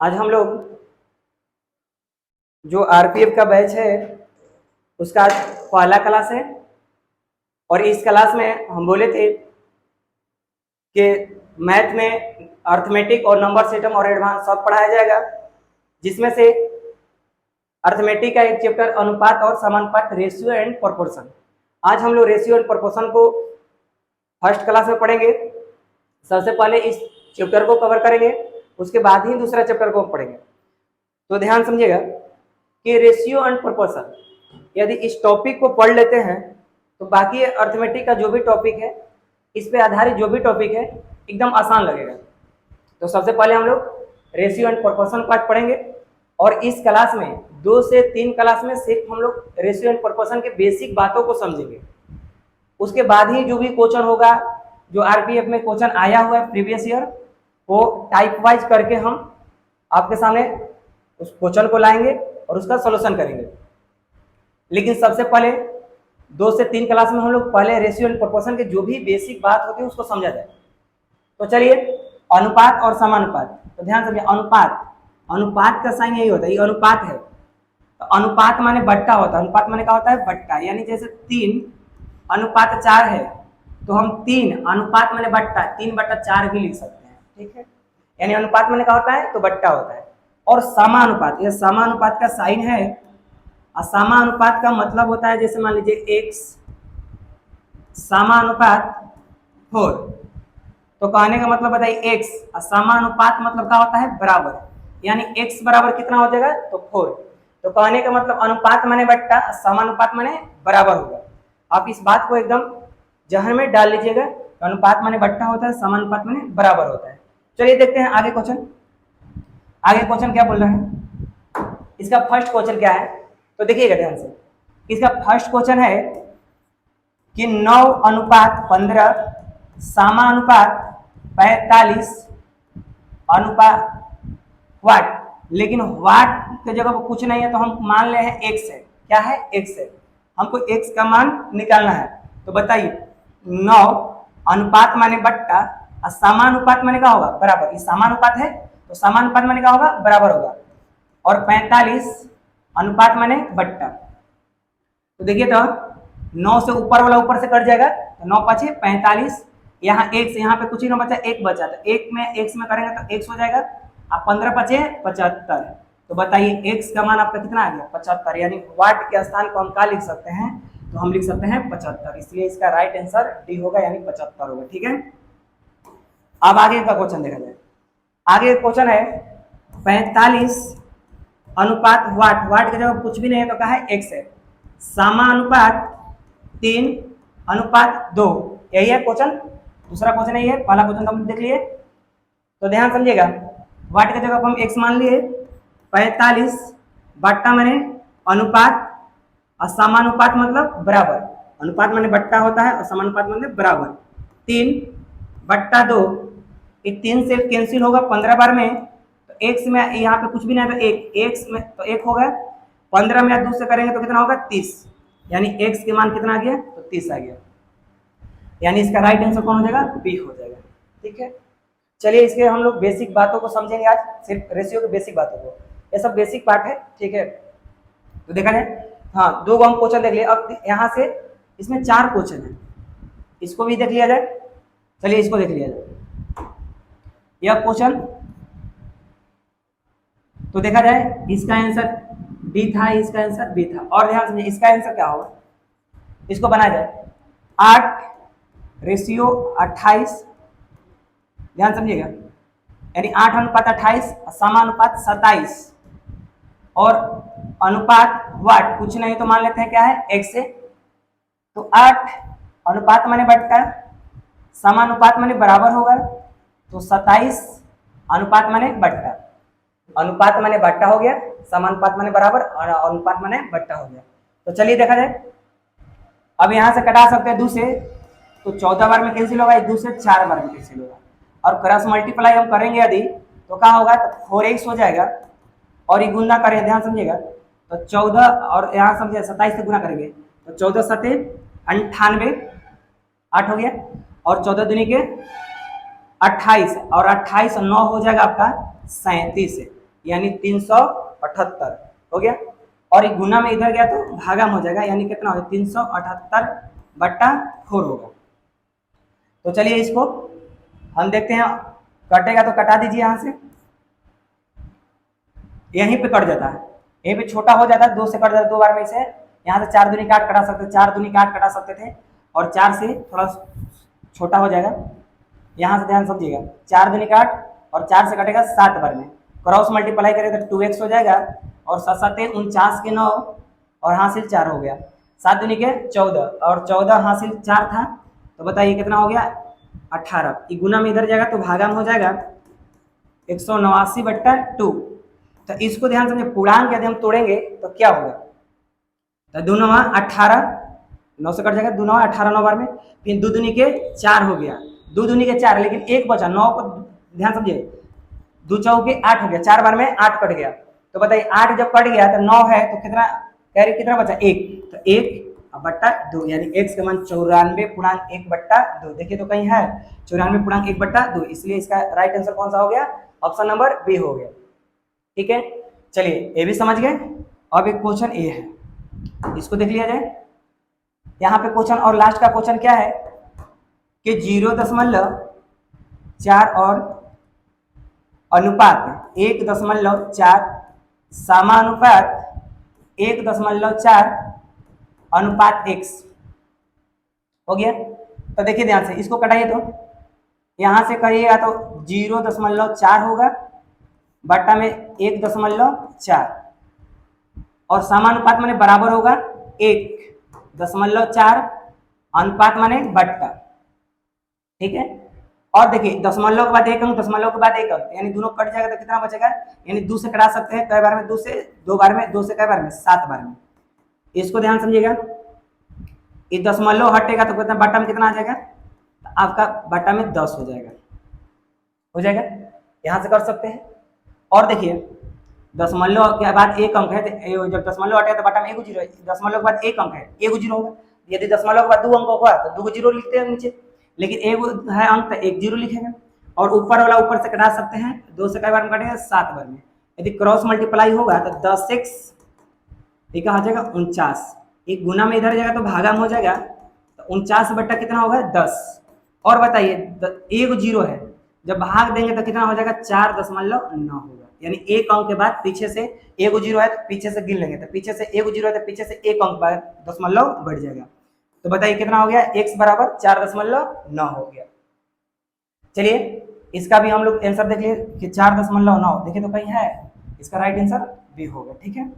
आज हम लोग जो आरपीएफ का बैच है उसका आज पहला क्लास है और इस क्लास में हम बोले थे कि मैथ में अर्थमेटिक और नंबर सिस्टम और एडवांस सब पढ़ाया जाएगा, जिसमें से अर्थमेटिक का एक चैप्टर अनुपात और समानुपात रेशियो एंड प्रोपोर्शन। आज हम लोग रेशियो एंड प्रोपोर्शन को फर्स्ट क्लास में पढ़ेंगे। सबसे पहले इस चैप्टर को कवर करेंगे, उसके बाद ही दूसरा चैप्टर को पढ़ेंगे। तो ध्यान समझिएगा कि रेशियो एंड प्रोपोर्शन यदि इस टॉपिक को पढ़ लेते हैं तो बाकी अर्थमेटिक का जो भी टॉपिक है, इस पे आधारित जो भी टॉपिक है, एकदम आसान लगेगा। तो सबसे पहले हम लोग रेशियो एंड प्रोपोर्शन को आज पढ़ेंगे और इस क्लास में 2 से 3 क्लास में सिर्फ हम लोग रेशियो एंड प्रोपोर्शन के बेसिक बातों को समझेंगे। उसके बाद ही जो भी क्वेश्चन होगा, जो आरपीएफ में क्वेश्चन आया हुआ है प्रीवियस ईयर, वो टाइप वाइज करके हम आपके सामने उस क्वेश्चन को लाएंगे और उसका सॉल्यूशन करेंगे। लेकिन सबसे पहले 2 से 3 क्लास में हम लोग पहले रेशियो एंड प्रोपोर्शन के जो भी बेसिक बात होती है उसको समझा जाए। तो चलिए, अनुपात और समानुपात। तो ध्यान समझिए, अनुपात का साइन यही होता है, ये अनुपात है। तो अनुपात माने बट्टा होता है। अनुपात माने क्या होता है? बट्टा। यानी जैसे 3 अनुपात 4 है तो हम 3 अनुपात माने बट्टा 3/4 भी लिख सकते हैं, ठीक है। यानी अनुपात माने क्या होता है? तो बट्टा होता है। और समानुपात, यह समानुपात का साइन है। और समानुपात का मतलब होता है, जैसे मान लीजिए x समानुपात 4, तो कहने का मतलब बताइए x और समानुपात मतलब क्या होता है? बराबर। यानी x बराबर कितना हो जाएगा? तो 4। तो कहने का मतलब अनुपात माने बट्टा, समानुपात माने बराबर होगा। आप इस बात को एकदम जहन में डाल लीजिएगा। अनुपात माने बट्टा होता है, समानुपात माने बराबर होता है। चलिए देखते हैं आगे क्वेश्चन। आगे क्वेश्चन क्या बोल रहे हैं? इसका फर्स्ट क्वेश्चन क्या है तो देखिएगा ध्यान से। इसका फर्स्ट क्वेश्चन है कि 9:15 समानुपात 45 अनुपात वाट। लेकिन वाट की जगह पर कुछ नहीं है तो हम मान ले हैं x है। क्या है? x है। हमको x का मान निकालना है। तो बताइए, 9 अनुपात माने बट्टा और समानुपात माने क्या होगा? बराबर। ये समानुपात है तो समानुपात माने क्या होगा? बराबर होगा। और 45 अनुपात माने बट्टा। तो देखिए, तो 9 से ऊपर वाला ऊपर से कट जाएगा तो 9 × 5 = 45। यहाँ x, यहाँ पे कुछ ही ना बचा, 1 बचा। तो 1 में x में करेंगे तो x हो जाएगा। अब 15 × 5 = 75। तो बताइए x का मान आपका कितना आ गया? 75। यानी वाट के स्थान को हम क्या लिख सकते हैं? तो हम लिख सकते हैं 75। इसलिए इसका राइट आंसर डी होगा, यानी 75 होगा, ठीक है। अब आगे का क्वेश्चन देखा जाए। आगे क्वेश्चन है 45 अनुपात वाट। वाट की जगह कुछ भी नहीं है तो क्या है? x है। समानुपात 3 अनुपात 2। यही है क्वेश्चन। दूसरा क्वेश्चन यही है। पहला क्वेश्चन तो हम देख लिए। तो ध्यान समझिएगा, वाट की जगह पर हम x मान लिए। 45 बट्टा माने अनुपात और समानुपात मतलब बराबर। अनुपात माने बट्टा होता है और समानुपात माने बराबर। 3/2, ये 3 से कैंसिल होगा 15 बार में। तो x में यहाँ पे कुछ भी नहीं है तो 1, x में तो 1 होगा। 15 में 2 से करेंगे तो कितना होगा? 30। यानी x के मान कितना आ गया? तो 30 आ गया। यानी इसका राइट आंसर कौन हो जाएगा? बी हो जाएगा, ठीक है। चलिए, इसके हम लोग बेसिक बातों को समझेंगे आज, सिर्फ रेशियो के बेसिक बातों को। ये सब बेसिक पार्ट है, ठीक है। तो देखा जाए, हाँ, 2 हम क्वेश्चन देख लिए। अब यहाँ से इसमें 4 क्वेश्चन है, इसको भी देख लिया जाए। चलिए, इसको देख लिया जाए। यह क्वेश्चन तो देखा जाए, इसका आंसर बी था, इसका आंसर बी था। और ध्यान समझिए, इसका आंसर क्या होगा? इसको बनाया जाए 8:28। ध्यान समझिएगा, यानी 8:28 समानुपात 27 और अनुपात वाट कुछ नहीं तो मान लेते हैं क्या है? x से। तो 8 अनुपात माने बट्टा, समानुपात माने बराबर होगा। तो 27 अनुपात माने बट्टा। अनुपात माने बट्टा हो गया, समानुपात माने बराबर और अनुपात माने बट्टा हो गया। तो चलिए देखा जाए। अब यहाँ से कटा सकते हैं 2 से, तो 14 बार में कैंसिल होगा। 2 से 4 बार में कैंसिल होगा। और क्रॉस मल्टीप्लाई हम करेंगे यदि तो क्या होगा? तो 4x हो जाएगा। और ये गुना करें, ध्यान समझिएगा, तो 14 और यहाँ समझिए 27 से गुना करेंगे तो 14 × 7 = 98, 8 हो गया। और 14 दूनी के 28 और 28 9 हो जाएगा आपका 37। यानी 378 हो गया। और एक गुना में इधर गया तो भागा में हो जाएगा, यानी कितना हो गया 378/4 होगा। तो चलिए इसको हम देखते हैं, कटेगा तो कटा दीजिए यहाँ से, यहीं पे कट जाता है, यहीं पे छोटा हो जाता है, 2 से कट जाता है 2 बार में। इसे यहाँ से 4 दूनी काट कटा सकते थे, 4 दूनी काट कटा सकते थे, और 4 से थोड़ा छोटा हो जाएगा। यहाँ से ध्यान समझिएगा, 4 दूनी काट और 4 से कटेगा 7 बार में, क्रॉस मल्टीप्लाई करें तो 2x हो जाएगा, और 7 7 49 के 9 और हासिल 4 हो गया, 7 दूनी के 14 और 14 हासिल 4 था, तो बताइए कितना हो गया 18। ये गुना में इधर जाएगा तो भागा में हो जाएगा 189/2। तो इसको ध्यान समझिए, पूर्णांक यदि हम तोड़ेंगे तो क्या होगा, तो 2 9 18, 9 से कट जाएगा, 2 9 18 9 बार में, फिर 2 दूनी के 4 हो गया, 2 दूनी के 4, लेकिन एक बचा 9 को ध्यान समझिए, 2 चौके 8 हो गया, 4 बार में 8 कट गया। तो बताइए 8 जब कट गया तो 9 है, तो कितना कैरी कितना बचा 1, तो 1/2, यानी x का मान 94.1/2। देखिए तो कहीं है 94.1/2, इसलिए इसका राइट आंसर कौन सा हो गया, ऑप्शन नंबर बी हो गया। ठीक है, चलिए ये भी समझ गए। अब एक क्वेश्चन ए है, इसको देख लिया जाए। यहाँ पे क्वेश्चन और लास्ट का क्वेश्चन क्या है कि 0.4 और अनुपात 1.4 समानुपात 1.4 अनुपात x हो गया। तो देखिए ध्यान से, इसको कटाइए तो यहाँ से करिएगा तो 0.4 होगा बट्टा में 1.4, और समानुपात माने बराबर होगा 1.4 अनुपात माने बट्टा। ठीक है, और देखिए दशमलव के बाद 1 अंक, दशमलव के बाद 1 अंक, यानी दोनों कट जाएगा तो कितना बचेगा, यानी 2 से कटा सकते हैं, कई बार में 2 से 2 बार में, 2 से कई बार में 7 बार में। इसको ध्यान समझिएगा, ये दशमलव हटेगा तो कितना बट्टा में कितना आ जाएगा, तो आपका बट्टा में 10 हो जाएगा, हो जाएगा, यहाँ से कर सकते हैं। और देखिए दशमलव के बाद 1 अंक है, तो जब दशमलव हटेगा तो बट्टा में 1 जीरो है, दशमलव के बाद 1 अंक है 1 जीरो होगा, यदि दशमलव के बाद 2 अंक होगा तो 2 जीरो लिखते हैं नीचे, लेकिन 1 है अंक तो 1 जीरो लिखेंगे, और ऊपर वाला ऊपर से कटा सकते हैं, 2 से कई बार में कटेगा 7 बार में, यदि क्रॉस मल्टीप्लाई होगा तो 10x एक आ जाएगा 49, एक गुना में इधर जाएगा तो भागा में हो जाएगा, तो 49 बट्टा कितना होगा 10। और बताइए 1 जीरो है, जब भाग देंगे तो कितना हो जाएगा 4.9 होगा, यानी 1 अंक के बाद पीछे से 1 जीरो है तो पीछे से गिन लेंगे, तो पीछे से 1 जीरो है तो पीछे से 1 अंक बाद दशमलव बढ़ जाएगा। तो बताइए कितना हो गया, x बराबर 4.9 हो गया। चलिए इसका भी हम लोग आंसर देख लिए कि 4.9, देखिए तो कहीं है, इसका राइट आंसर बी होगा। ठीक है,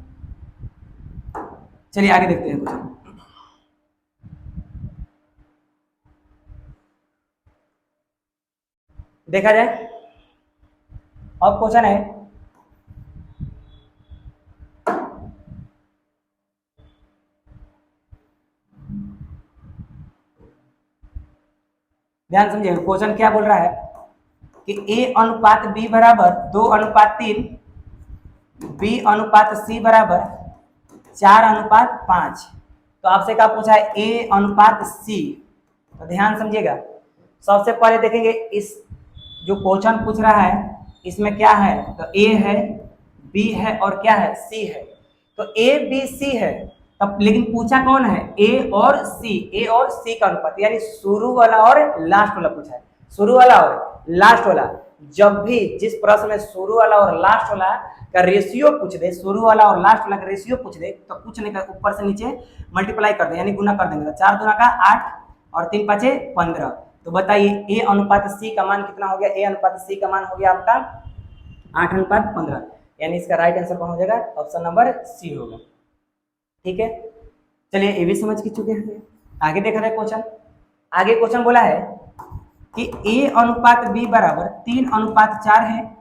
चलिए आगे देखते हैं कुछ। देखा जाए अब क्वेश्चन है, ध्यान समझिए क्वेश्चन क्या बोल रहा है कि a अनुपात b बराबर 2:3, b अनुपात c बराबर 4:5। तो आपसे क्या पूछा है, a अनुपात c। तो ध्यान समझिएगा, सबसे पहले देखेंगे इस जो क्वेश्चन पूछ रहा है इसमें क्या है, तो a है, b है और क्या है, c है। तो a b c है, तब लेकिन पूछा कौन है, a और c का अनुपात, यानी शुरू वाला और लास्ट वाला पूछा है, शुरू वाला और लास्ट वाला। जब भी जिस प्रश्न में शुरू वाला और लास्ट वाला का रेशियो पूछ दे, शुरू वाला और लास्ट वाला का रेशियो पूछ दे, तो कुछ नहीं कर, ऊपर से नीचे मल्टीप्लाई कर दे, यानी गुना कर देंगे, तो 4 दूना का 8 और 3 5 15। तो बताइए a अनुपात c का मान कितना हो गया, a अनुपात c का मान हो गया आपका 8:15, यानी इसका राइट आंसर कौन हो जाएगा, ऑप्शन नंबर सी होगा। ठीक है, चलिए ये भी समझ के चुके हैं। आगे देखा जाए क्वेश्चन, आगे क्वेश्चन बोला है कि a अनुपात b बराबर 3:4 है,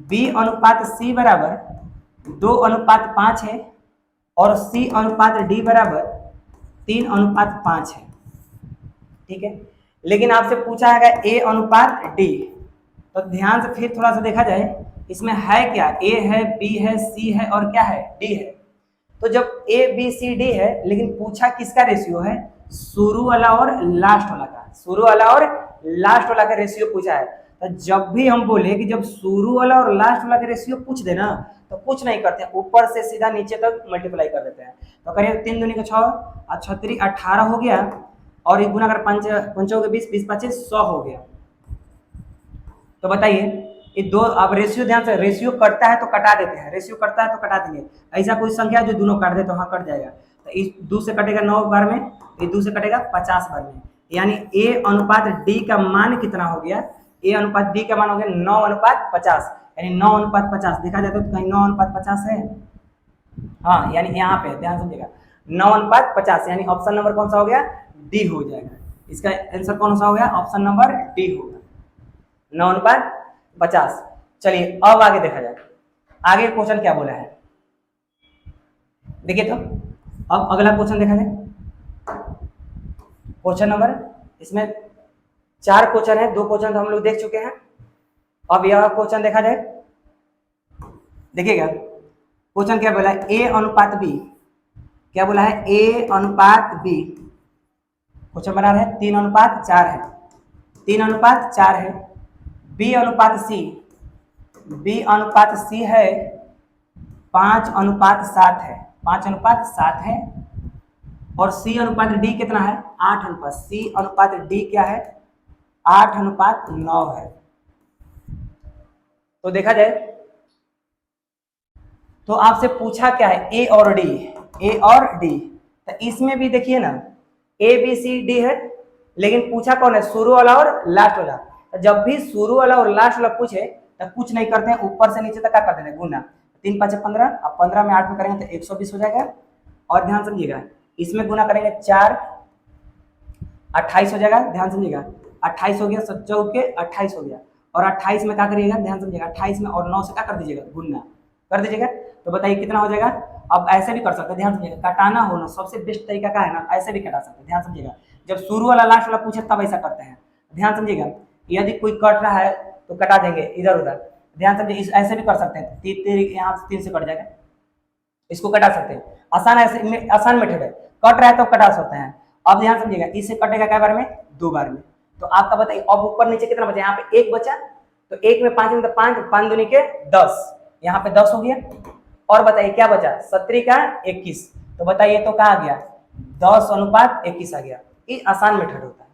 b अनुपात c बराबर 2:5 है, और c अनुपात d बराबर 3:5 है। ठीक है, लेकिन आपसे पूछा है a अनुपात d, तो ध्यान से फिर थोड़ा सा देखा जाए, इसमें है क्या, a है, b है, c है और क्या है, d है। तो जब a b c d है, लेकिन पूछा किसका रेशियो है, शुरू वाला और लास्ट वाला का, शुरू वाला और लास्ट वाला का रेशियो पूछा है। तो जब भी हम बोले कि जब शुरू वाला और लास्ट वाला का रेशियो पूछ देना तो कुछ नहीं करते हैं, ऊपर से सीधा नीचे तक मल्टीप्लाई कर देते हैं। तो करिए 3 दूनी का 6 और 36 18 हो गया, और ये गुना कर 5 पंचों के 20 20 5 100 हो गया। तो बताइए ये दो, अब रेशियो ध्यान से, रेशियो करता है तो कटा देते हैं, रेशियो करता है तो कटा देंगे। ऐसा कोई संख्या है जो दोनों काट दे तो हाँ कट जाएगा। तो इस 2 से कटेगा 9 बार में, ये 2 से कटेगा 50 बार में, यानी ए अनुपात डी का मान कितना हो गया, ए अनुपात डी का मान हो गया 9:50, यानी 9:50 देखा जाए तो कहीं 9:50 है, हाँ यानी यहाँ पे ध्यान समझिएगा 9:50, यानी ऑप्शन नंबर कौन सा हो गया, डी हो जाएगा। इसका आंसर कौन सा हो गया, ऑप्शन नंबर डी होगा 9:50। चलिए अब आगे देखा जाए, आगे क्वेश्चन क्या बोला है देखिए। तो अब अगला क्वेश्चन देखा जाए, क्वेश्चन नंबर, इसमें 4 क्वेश्चन है, 2 क्वेश्चन तो हम लोग देख चुके हैं। अब यह क्वेश्चन देखा जाए, देखिएगा क्वेश्चन क्या बोला है, ए अनुपात बी, क्या बोला है, ए अनुपात बी, क्वेश्चन बना रहे हैं 3:4 है, 3:4 है, बी अनुपात सी, बी अनुपात सी है 5:7 है, 5:7 है, और सी अनुपात डी कितना है 8 अनुपात, सी अनुपात डी क्या है 8:9 है। तो देखा जाए तो आपसे पूछा क्या है, ए और डी, ए और डी, तो इसमें भी देखिए ना ए बी सी डी है, लेकिन पूछा कौन है, शुरू वाला और लास्ट वाला। तो जब भी शुरू वाला और लास्ट वाला पूछे तो कुछ नहीं करते हैं, ऊपर से नीचे तक क्या कर देते हैं, गुना, 3 5 15, अब 15 में 8 में करेंगे तो 120 हो जाएगा। और ध्यान समझिएगा इसमें गुना करेंगे 4 28 हो जाएगा, ध्यान समझिएगा 28 हो गया, 7 के 28 हो गया, और 28 में क्या करिएगा, ध्यान समझिएगा 28 में और 9 से क्या कर दीजिएगा, गुना कर दीजिएगा। तो बताइए कितना हो जाएगा। अब ऐसे भी कर सकते हैं, ध्यान समझिएगा, कटाना हो ना सबसे बेस्ट तरीका क्या है ना, ऐसे भी कटा सकते हैं, ध्यान समझिएगा। जब शुरू वाला लास्ट वाला पूछे तब ऐसा करते हैं, ध्यान समझिएगा। यदि कोई कट रहा है तो कटा देंगे इधर उधर, ध्यान समझिए, ऐसे भी कर सकते हैं, 3 यहाँ से 3 से कट जाएगा, इसको कटा सकते हैं, आसान, ऐसे आसान मेथड है, कट रहा है तो कटा सकते हैं। अब ध्यान समझिएगा इससे कटेगा क्या बार में, 2 बार में। तो आपका बताइए अब ऊपर नीचे कितना बचा, यहाँ पे 1 बचा, तो 1 में 5 में तो 5, 5 दूनी के 10, यहाँ पे 10 हो गया, और बताइए क्या बचा, 17 का 21, तो बताइए तो क्या आ गया, 10:21 आ गया। ये आसान मेथड होता है,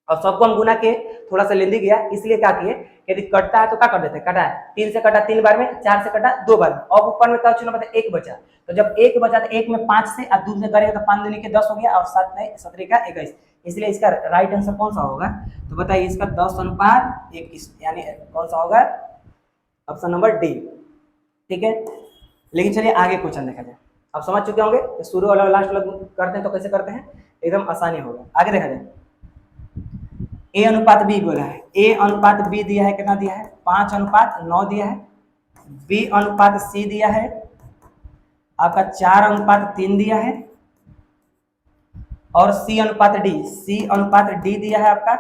और सबको हम गुना के थोड़ा सा लेंदी गया, इसलिए क्या किए, यदि कटता है तो क्या कर देते हैं, कटा है 3 से कटा 3 बार में, 4 से कटा 2 बार में, और ऊपर में क्या चुना पता 1 बचा, तो जब 1 बचा तो 1 में 5 से और 2 से करेगा तो 5 दूनी के 10 हो गया, और 7 में 17 का 21, इसलिए इसका राइट आंसर कौन सा होगा, तो बताइए इसका 10:21, यानी कौन सा होगा, ऑप्शन नंबर डी, ठीक है। लेकिन चलिए आगे क्वेश्चन देखा जाए, आप समझ चुके होंगे शुरू वाला लास्ट वाला करते हैं तो कैसे करते हैं, एकदम आसानी होगा। आगे देखा जाए, ए अनुपात बी बोला है, ए अनुपात बी दिया है, कितना दिया है 5:9 दिया है, बी अनुपात सी दिया है आपका 4:3 दिया है, और सी अनुपात डी, सी अनुपात डी दिया है आपका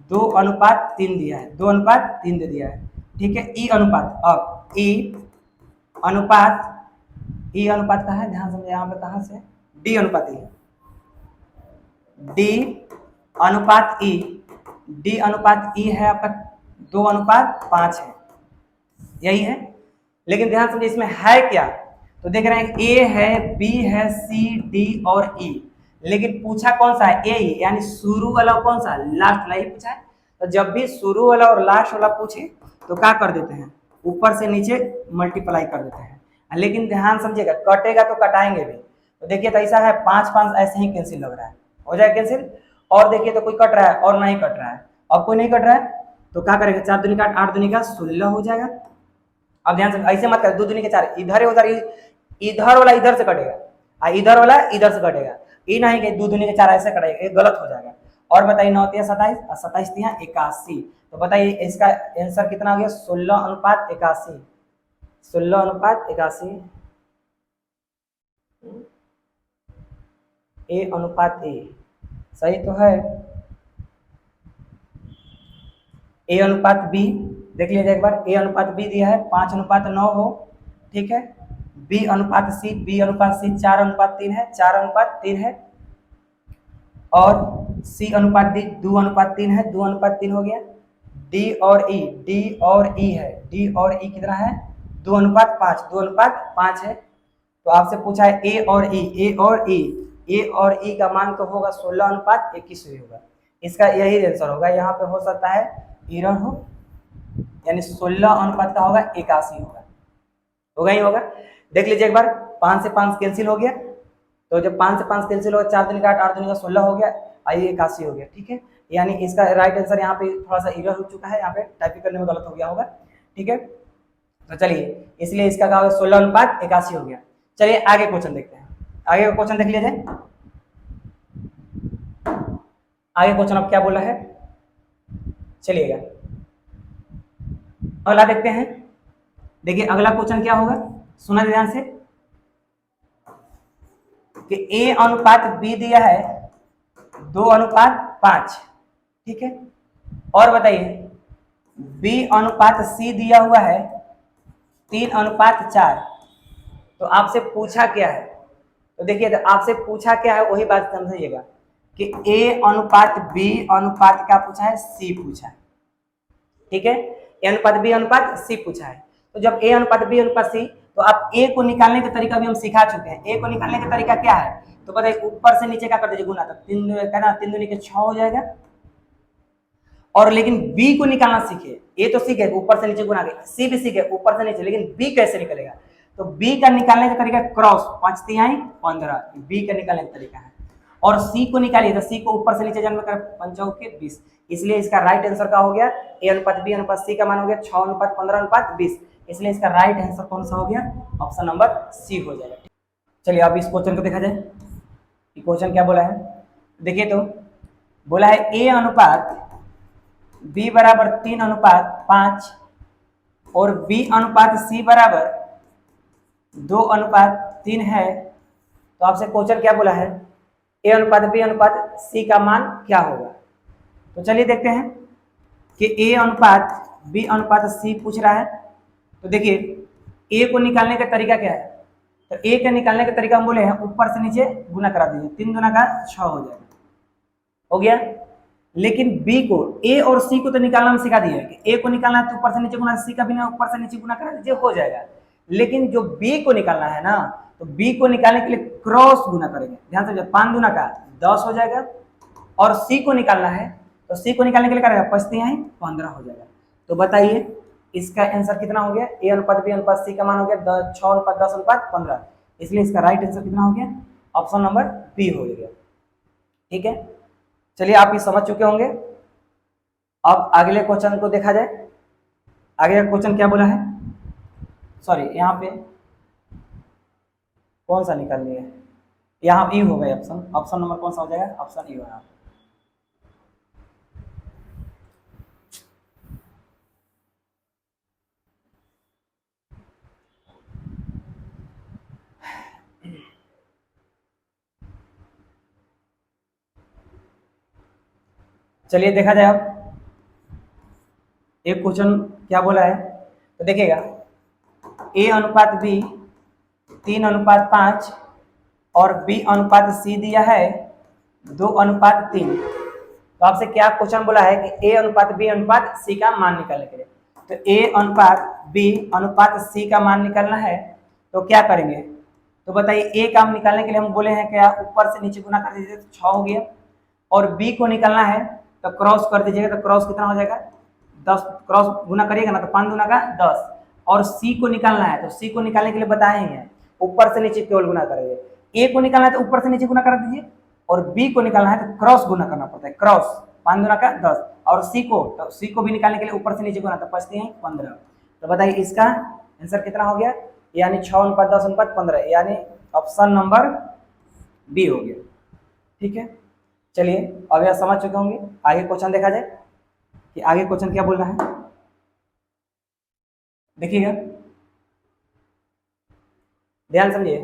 2:3 दिया है, 2:3 दे दिया है, ठीक है। ई अनुपात, अब ई अनुपात, ई अनुपात कहाँ है, ध्यान समझिए यहाँ पे कहाँ से, डी अनुपात ई, डी अनुपात ई, डी अनुपात ई है आपका 2:5 है, यही है। लेकिन ध्यान समझिए इसमें है क्या, तो देख रहे हैं ए है, बी है, सी डी और ई, लेकिन पूछा कौन सा है, ए ही, यानी शुरू वाला कौन सा, लास्ट वाला ही पूछा है। तो जब भी शुरू वाला और लास्ट वाला पूछे तो क्या कर देते हैं, ऊपर से नीचे मल्टीप्लाई कर देते हैं। लेकिन ध्यान समझिएगा कटेगा तो कटाएंगे भी, तो देखिए तो ऐसा है 5 5 ऐसे ही कैंसिल लग रहा है, हो जाए कैंसिल। और देखिए तो कोई कट रहा है और नहीं कट रहा है, और कोई नहीं कट रहा है तो क्या करेगा, 4 दूनी का 8, 8 दूनी का 16 हो जाएगा। अब ध्यान से ऐसे मत कर, 2 दूनी के 4, इधर उधर, इधर वाला इधर से कटेगा, इधर वाला इधर से कटेगा, ये नहीं कि 2 दूनी के 4 ऐसे कटेगा, ये गलत हो जाएगा। और बताइए 9 तिया 27 और 27 तिया 81, तो बताइए इसका आंसर कितना हो गया, 16:81, 16:81, ए अनुपात ए, सही तो है। ए अनुपात बी देख लीजिए एक बार, ए अनुपात बी दिया है 5:9 हो, ठीक है। बी अनुपात सी, बी अनुपात सी 4:3 है, 4:3 है, और सी अनुपात डी 2:3 है, 2:3 हो गया। डी और ई, डी और ई है, डी और ई कितना है 2:5, 2:5 है। तो आपसे पूछा है ए और ई, ए और ई, ए और ई का मान तो होगा 16:21 ही होगा, इसका यही आंसर होगा। यहाँ पे हो सकता है एरर हो, यानी 16 अनुपात का होगा 81 होगा, होगा ही होगा। देख लीजिए एक बार, 5 से 5 कैंसिल हो गया, तो जब 5 से 5 कैंसिल हो गया, 4 दिन का 8, 8 दिन का 16 हो गया, आई 81 हो गया, ठीक है। यानी इसका राइट आंसर यहाँ पे थोड़ा सा एरर हो चुका है, यहाँ पे टाइपिंग करने में गलत हो गया होगा, ठीक है। तो चलिए, इसलिए इसका क्या होगा 16:81 हो गया। चलिए आगे क्वेश्चन देखते हैं, आगे का क्वेश्चन देख लिया जाए। आगे क्वेश्चन अब क्या बोला है, चलिएगा अगला देखते हैं। देखिए अगला क्वेश्चन क्या होगा, सुना ध्यान से कि ए अनुपात बी दिया है 2:5, ठीक है। और बताइए बी अनुपात सी दिया हुआ है 3:4। तो आपसे पूछा क्या है, तो देखिए तो आपसे पूछा क्या है वही बात समझिएगा कि ए अनुपात बी अनुपात क्या पूछा है, सी पूछा है, ठीक है। ए अनुपात बी अनुपात सी पूछा है। तो जब ए अनुपात बी अनुपात सी, तो आप ए को निकालने का तरीका भी हम सिखा चुके हैं। ए को निकालने का तरीका क्या है, तो बताइए ऊपर से नीचे क्या कर दीजिए गुना, तो 3 दूनी के 6 हो जाएगा। और लेकिन बी को निकालना सीखे, ए तो सीखे ऊपर से नीचे गुना के, सी भी सीखे ऊपर से नीचे, लेकिन बी कैसे निकलेगा, तो बी का निकालने का तरीका क्रॉस 5 तिहाई 15, बी का निकालने का तरीका है। और सी को निकालिए, तो सी को ऊपर से नीचे जन्म कर 5 चौके 20, इसलिए इसका राइट आंसर क्या हो गया, ए अनुपात बी अनुपात सी का मान हो गया 6:15:20, इसलिए इसका राइट आंसर कौन सा हो गया, ऑप्शन नंबर सी हो जाएगा। चलिए अब इस क्वेश्चन को देखा जाए, ये क्वेश्चन क्या बोला है। देखिए तो बोला है ए अनुपात बी बराबर 3:5 और बी अनुपात सी बराबर 2:3 है। तो आपसे क्वेश्चन क्या बोला है, ए अनुपात बी अनुपात सी का मान क्या होगा। तो चलिए देखते हैं कि ए अनुपात बी अनुपात सी पूछ रहा है। तो देखिए ए को निकालने का तरीका क्या है, तो ए का निकालने का तरीका हम बोले हैं ऊपर से नीचे गुना करा दीजिए, 3 दूना का 6 हो जाएगा, हो गया। लेकिन बी को, ए और सी को तो निकालना हम सिखा दिए कि ए को निकालना है तो ऊपर से नीचे गुना, सी का बिना ऊपर से नीचे गुना करा दीजिए, हो जाएगा। लेकिन जो बी को निकालना है ना, तो बी को निकालने के लिए क्रॉस गुना करेंगे, ध्यान से 5 दूना का 10 हो जाएगा। और सी को निकालना है, तो सी को निकालने के लिए करेगा 5 तिहाई 15 हो जाएगा। तो बताइए इसका आंसर कितना हो गया, ए अनुपात बी अनुपात सी का मान हो गया 6:10:15, इसलिए इसका राइट आंसर कितना हो गया, ऑप्शन नंबर बी हो गया, ठीक है। चलिए आप ये समझ चुके होंगे। अब अगले क्वेश्चन को देखा जाए। आगे का क्वेश्चन क्या बोला है, सॉरी यहाँ पे कौन सा निकालनी है, यहाँ ई हो गया ऑप्शन, ऑप्शन नंबर कौन सा हो जाएगा, ऑप्शन ई होगा। चलिए देखा जाए अब एक क्वेश्चन क्या बोला है। तो देखिएगा ए अनुपात बी 3:5 और बी अनुपात सी दिया है 2:3। तो आपसे क्या क्वेश्चन बोला है कि ए अनुपात बी अनुपात सी का मान निकालने के लिए। तो ए अनुपात बी अनुपात सी का मान निकालना है, तो क्या करेंगे, तो बताइए ए का निकालने के लिए हम बोले हैं क्या, ऊपर से नीचे गुना कर दीजिए तो 6 हो गया। और बी को निकालना है तो क्रॉस कर दीजिएगा, तो क्रॉस कितना हो जाएगा 10, क्रॉस गुना करिएगा ना तो 5 दूना का 10। और सी को निकालना है, तो सी को निकालने के लिए बताएंगे ऊपर से नीचे केवल गुना करेंगे। ए को निकालना है तो ऊपर से नीचे गुना कर दीजिए, और बी को निकालना है तो क्रॉस गुना करना पड़ता है, क्रॉस 5 दूना का 10। और सी को, तो सी को भी निकालने के लिए ऊपर से नीचे गुना, तो 5 तिहाई 15। तो बताइए इसका आंसर कितना हो गया, यानी 6:10:15, यानी ऑप्शन नंबर बी हो गया, ठीक है। चलिए अब यह समझ चुके होंगे। आगे क्वेश्चन देखा जाए कि आगे क्वेश्चन क्या बोल रहा है, देखिएगा ध्यान समझिए।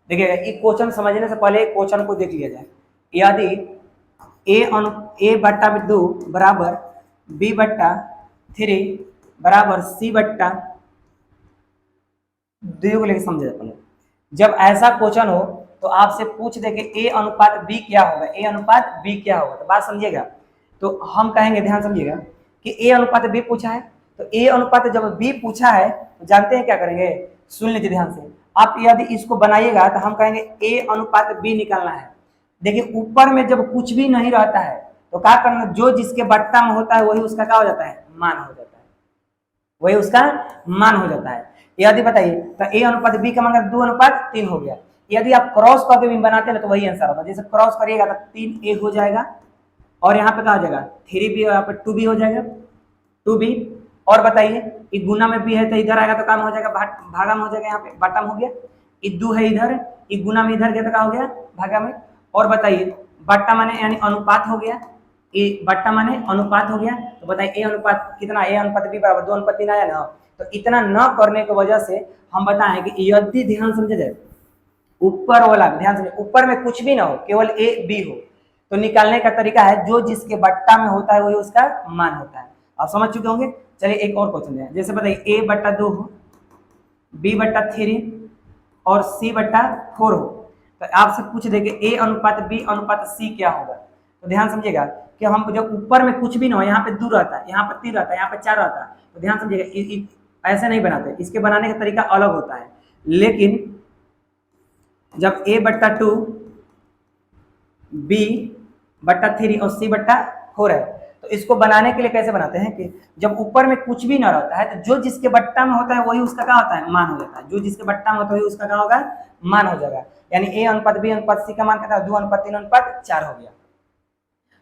देखिएगा ये क्वेश्चन समझने से पहले क्वेश्चन को देख लिया जाए। यदि ए बट्टा 2 बराबर बी बट्टा 3 बराबर सी बट्टा 2 को लेकर समझे अपन। जब ऐसा क्वेश्चन हो तो आपसे पूछ दे कि ए अनुपात बी क्या होगा, ए अनुपात बी क्या होगा, तो बात समझिएगा। तो हम कहेंगे, ध्यान समझिएगा कि ए अनुपात बी पूछा है, तो ए अनुपात जब बी पूछा है तो जानते हैं क्या करेंगे, सुन लीजिए ध्यान से। आप यदि इसको बनाइएगा तो हम कहेंगे ए अनुपात बी निकालना है। देखिए ऊपर में जब कुछ भी नहीं रहता है तो क्या करना, जो जिसके बट्टा में होता है वही उसका क्या हो जाता है, मान हो जाता है, वही उसका मान हो जाता है। यदि बताइए तो ए अनुपात बी का मान 2:3 हो गया। यदि आप क्रॉस करके भी बनाते हैं तो वही आंसर होगा, जैसे क्रॉस करिएगा तो 3a हो जाएगा और यहाँ पे क्या हो जाएगा 3b, यहाँ पे 2b हो जाएगा 2b। और बताइए ये गुना में भी है तो इधर आएगा तो काम हो जाएगा, भागा में हो जाएगा, यहाँ पे बट्टा में हो गया। ये 2 है इधर, ये गुना में इधर गया तो क्या हो गया, भागा में। और बताइए बट्टा माने यानी अनुपात हो गया, ए बट्टा माने अनुपात हो गया। तो बताइए ए अनुपात कितना, ए अनुपात बी बराबर 2:3 आया ना। तो इतना न करने की वजह से हम बताएं कि यदि ध्यान समझे जाए ऊपर वाला, ध्यान समझे ऊपर में कुछ भी ना हो, केवल ए बी हो, तो निकालने का तरीका है जो जिसके बट्टा में होता है वही उसका मान होता है। आप समझ चुके होंगे। चलिए एक और क्वेश्चन है, जैसे बताइए a/2 हो, b/3 और c/4 हो, तो आपसे पूछ दे कि a अनुपात b अनुपात c क्या होगा। तो ध्यान समझिएगा कि हम जब ऊपर में कुछ भी ना हो, यहाँ पे 2 रहता है, यहाँ पे 3 रहता है, यहाँ पे 4 रहता है, तो ध्यान समझिएगा ऐसे नहीं बनाते, इसके बनाने का तरीका अलग होता है। लेकिन जब a/2 b/3 और c/4 है तो इसको बनाने के लिए कैसे बनाते हैं कि जब ऊपर में कुछ भी ना रहता है तो जो जिसके बट्टा में होता है वही उसका क्या होता है, मान हो जाता है। जो जिसके बट्टा में होता है वही उसका क्या होगा, मान हो जाएगा। यानी a अनुपात b अनुपात c का मान कितना, 2:3:4 हो गया।